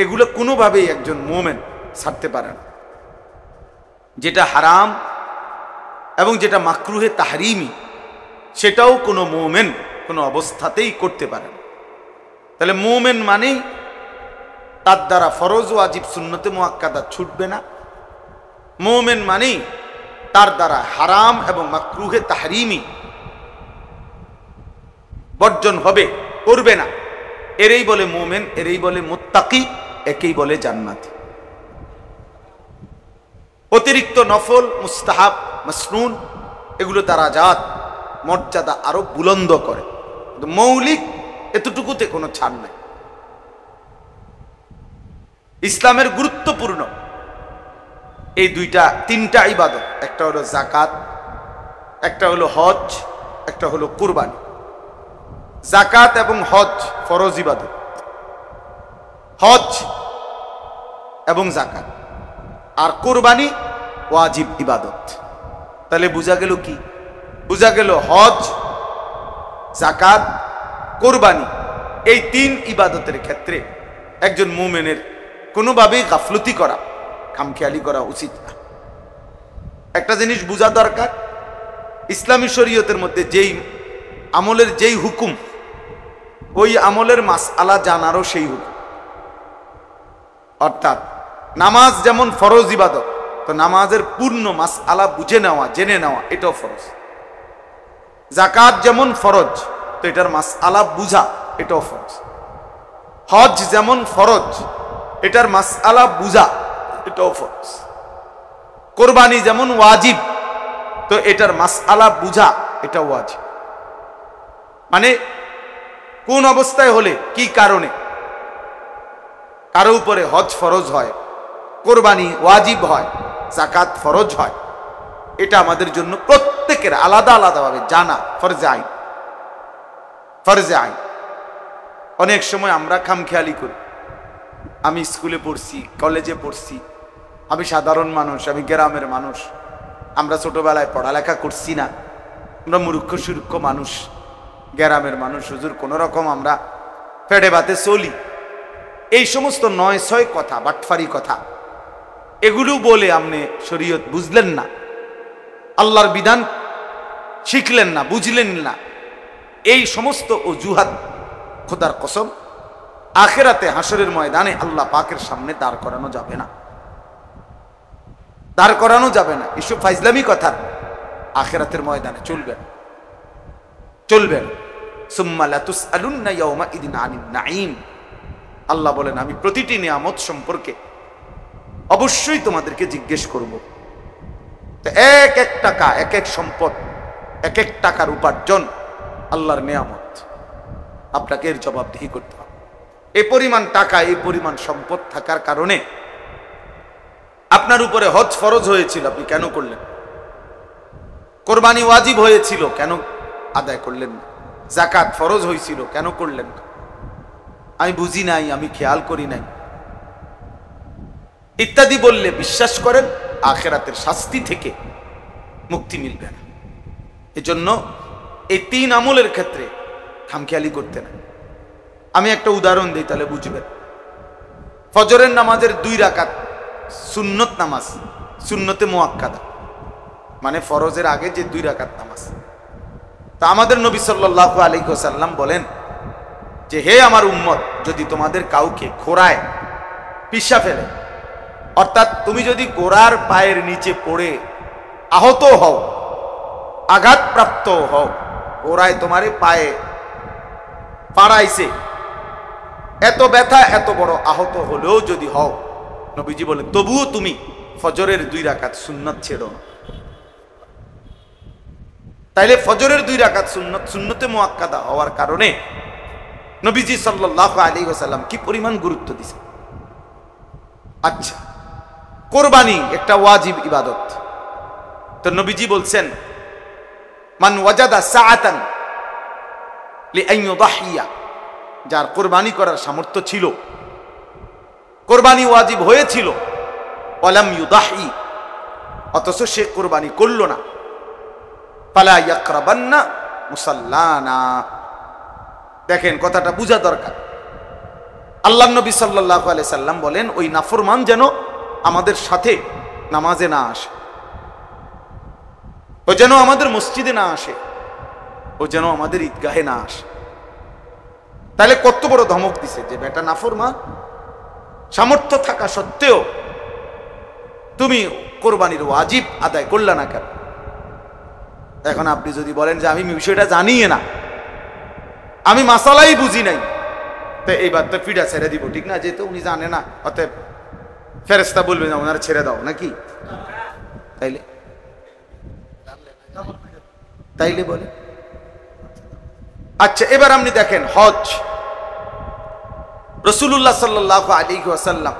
এগুলো কোনোভাবেই একজন মুমিন ছাড়তে পারে না। যেটা হারাম এবং যেটা মাকরুহে তাহরিমি, সেটাও কোনো মুমিন কোনো অবস্থাতেই করতে পারে না। তাহলে মুমিন মানেই তার দ্বারা ফরজ, ওয়াজিব, সুন্নতে মুআক্কাদা ছুটবে না। মুমিন মানেই তার দ্বারা হারাম এবং মাকরুহে তাহরিমি বর্জন হবে, করবে না। এরই বলে মুমিন, এরই বলে মুত্তাকি, একেই বলে জান্নাতি। অতিরিক্ত নফল, মুস্তাহাব, মাসনুন, এগুলো দারাজাত, মর্যাদা আরো বুলন্দ করে। মৌলিক এতটুকুতে কোনো ছাড় নাই। ইসলামের গুরুত্বপূর্ণ এই তিনটা ইবাদত, একটা হলো যাকাত, একটা হলো হজ, একটা হলো কুরবানি। যাকাত এবং হজ ফরজ ইবাদত, হজ এবং যাকাত, আর কুরবানি ওয়াজিব ইবাদত। তাহলে বোঝা গেল কি? বোঝা গেল হজ, যাকাত, কুরবানি, এই তিন ইবাদতের ক্ষেত্রে একজন মুমিনের কোনোভাবেই গাফলতি করা, খামখেয়ালি করা উচিত না। একটা জিনিস বোঝা দরকার, ইসলামী শরীয়তের মধ্যে যেই আমলের যেই হুকুম, ওই আমলের মাসআলা জানারও সেই হুকুম। অর্থাৎ নামাজ যেমন ফরজ ইবাদত, তো নামাজের পূর্ণ মাসআলা বুঝে নেওয়া, জেনে নেওয়া, এটাও ফরজ। যাকাত যেমন ফরজ, তো এটার মাসআলা বুঝা, এটাও ফরজ। হজ যেমন ফরজ, এটার মাসআলা বুঝা, এটাও ফরজ। কুরবানি যেমন ওয়াজিব, তো এটার মাসআলা বুঝা, এটা ওয়াজিব। মানে কোন অবস্থায় হলে, কি কারণে কারো উপরে হজ ফরজ হয়, কুরবানি ওয়াজিব হয়, যাকাত ফরজ হয়, এটা আমাদের জন্য প্রত্যেকের আলাদা আলাদাভাবে জানা ফরজে আইন, ফরজে আইন। অনেক সময় আমরা খামখেয়ালি করি। আমি স্কুলে পড়ছি, কলেজে পড়ছি, আমি সাধারণ মানুষ, আমি গ্রামের মানুষ, আমরা ছোটবেলায় পড়ালেখা করছি না, আমরা মূর্খ সুরূক্ষ মানুষ, গ্রামের মানুষ, হুজুর কোন রকম আমরা পেটে ভাতে চলি। এই সমস্ত ৯-৬ কথা, বাটফারি কথা, এগুলো বলে আপনি শরীয়ত বুঝলেন না, আল্লাহর বিধান শিখলেন না, বুঝলেন না। এই সমস্ত অজুহাত খোদার কসম আখিরাতে হাসরের ময়দানে আল্লাহ পাকের সামনে দাঁড় করানো যাবে না, দাঁড় করানো যাবে না। এসব ফাইজলামি কথা আখিরাতের ময়দানে চলবে না, চলবে না। সুম্মা লাতুসআলুন্না ইয়াওমাইদিন আনিন নাঈম, আল্লাহ বলেন আমি প্রতিটি নিয়ামত সম্পর্কে অবশ্যই তোমাদেরকে জিজ্ঞেস করব। তো এক এক টাকা, এক এক সম্পদ, এক এক টাকার উপার্জন আল্লাহর নিয়ামত, আপনাকে এর জবাবদিহি করতে হবে। এই পরিমাণ টাকা, এই পরিমাণ সম্পদ থাকার কারণে আপনার উপরে হজ ফরজ হয়েছিল, আপনি কেন করলেন? কোরবানি ওয়াজিব হয়েছিল, কেন আদায় করলেন না? যাকাত ফরজ হয়েছিল, কেন করলেন না? আমি বুঝি নাই, আমি খেয়াল করি নাই, ইত্যাদি বললে বিশ্বাস করেন আখিরাতের শাস্তি থেকে মুক্তি মিলবে না। এজন্য এই 3 আমলের ক্ষেত্রে খামখেয়ালি করতে না। আমি একটা উদাহরণ দিই, তাহলে বুঝবেন। ফজরের নামাজের 2 রাকাত সুন্নত নামাজ, সুন্নতে মুআক্কাদা, মানে ফরজের আগে যে 2 রাকাত নামাজ। তা আমাদের নবী সাল্লাল্লাহু আলাইহি ওয়াসাল্লাম বলেন যে হে আমার উম্মত, যদি তোমাদের কাউকে ঘোড়ায় পিষা ফেলে, অর্থাৎ তুমি যদি ঘোড়ার পায়ের নিচে পড়ে আহত হও, আঘাতপ্রাপ্ত হও, ঘোড়ায় তোমারে পায়ে পাড়াইছে, এত ব্যথা, এত বড় আহত হলেও যদি হও, নবীজি বলে তবুও তুমি ফজরের 2 রাকাত সুন্নত ছেড়ো না। তাইলে ফজরের 2 রাকাত সুন্নত, সুন্নতে মুআক্কাদা হওয়ার কারণে নবীজি সাল্লাল্লাহু আলাইহি ওয়াসাল্লাম কি পরিমাণ গুরুত্ব দিয়েছেন। আচ্ছা, কোরবানি একটা ওয়াজিব ইবাদত। তো নবীজি বলছেন মান ওয়াজাদা সাআতান লিআন ইউদাহিয়া, যার কোরবানি করার সামর্থ্য ছিল, কোরবানি ওয়াজিব হয়েছিল, ওয়ালাম ইউদাহি, অথচ সে কোরবানি করল না, ফালা ইয়াকরাবান্না মুসাল্লানা। দেখেন কথাটা বোঝা দরকার। আল্লাহর নবী সাল্লাল্লাহু আলাইহি সাল্লাম বলেন ওই নাফরমান যেন আমাদের সাথে নামাজে না আসে, ও যেন আমাদের মসজিদে না আসে, ও যেন আমাদের ঈদগাহে না আসে। তাহলে কত বড় ধমক দিছে যে বেটা নাফরমান, সামর্থ্য থাকা সত্ত্বেও তুমি কোরবানির ওয়াজিব আদায় করলে না কেন? এখন আপনি যদি বলেন যে আমি বিষয়টা জানি না, আমি মাসালাই বুঝি নাই, তো এইবার তো পিঠা ছেড়ে দিব, ঠিক না? যেহেতু উনি জানে না, অতএব ফেরেশতা বলবে না ওনারা ছেড়ে দাও, নাকি? তাইলে তাইলে বলে আচ্ছা, এবার আপনি দেখেন হজ। রাসূলুল্লাহ সাল্লাল্লাহু আলাইহি ওয়াসাল্লাম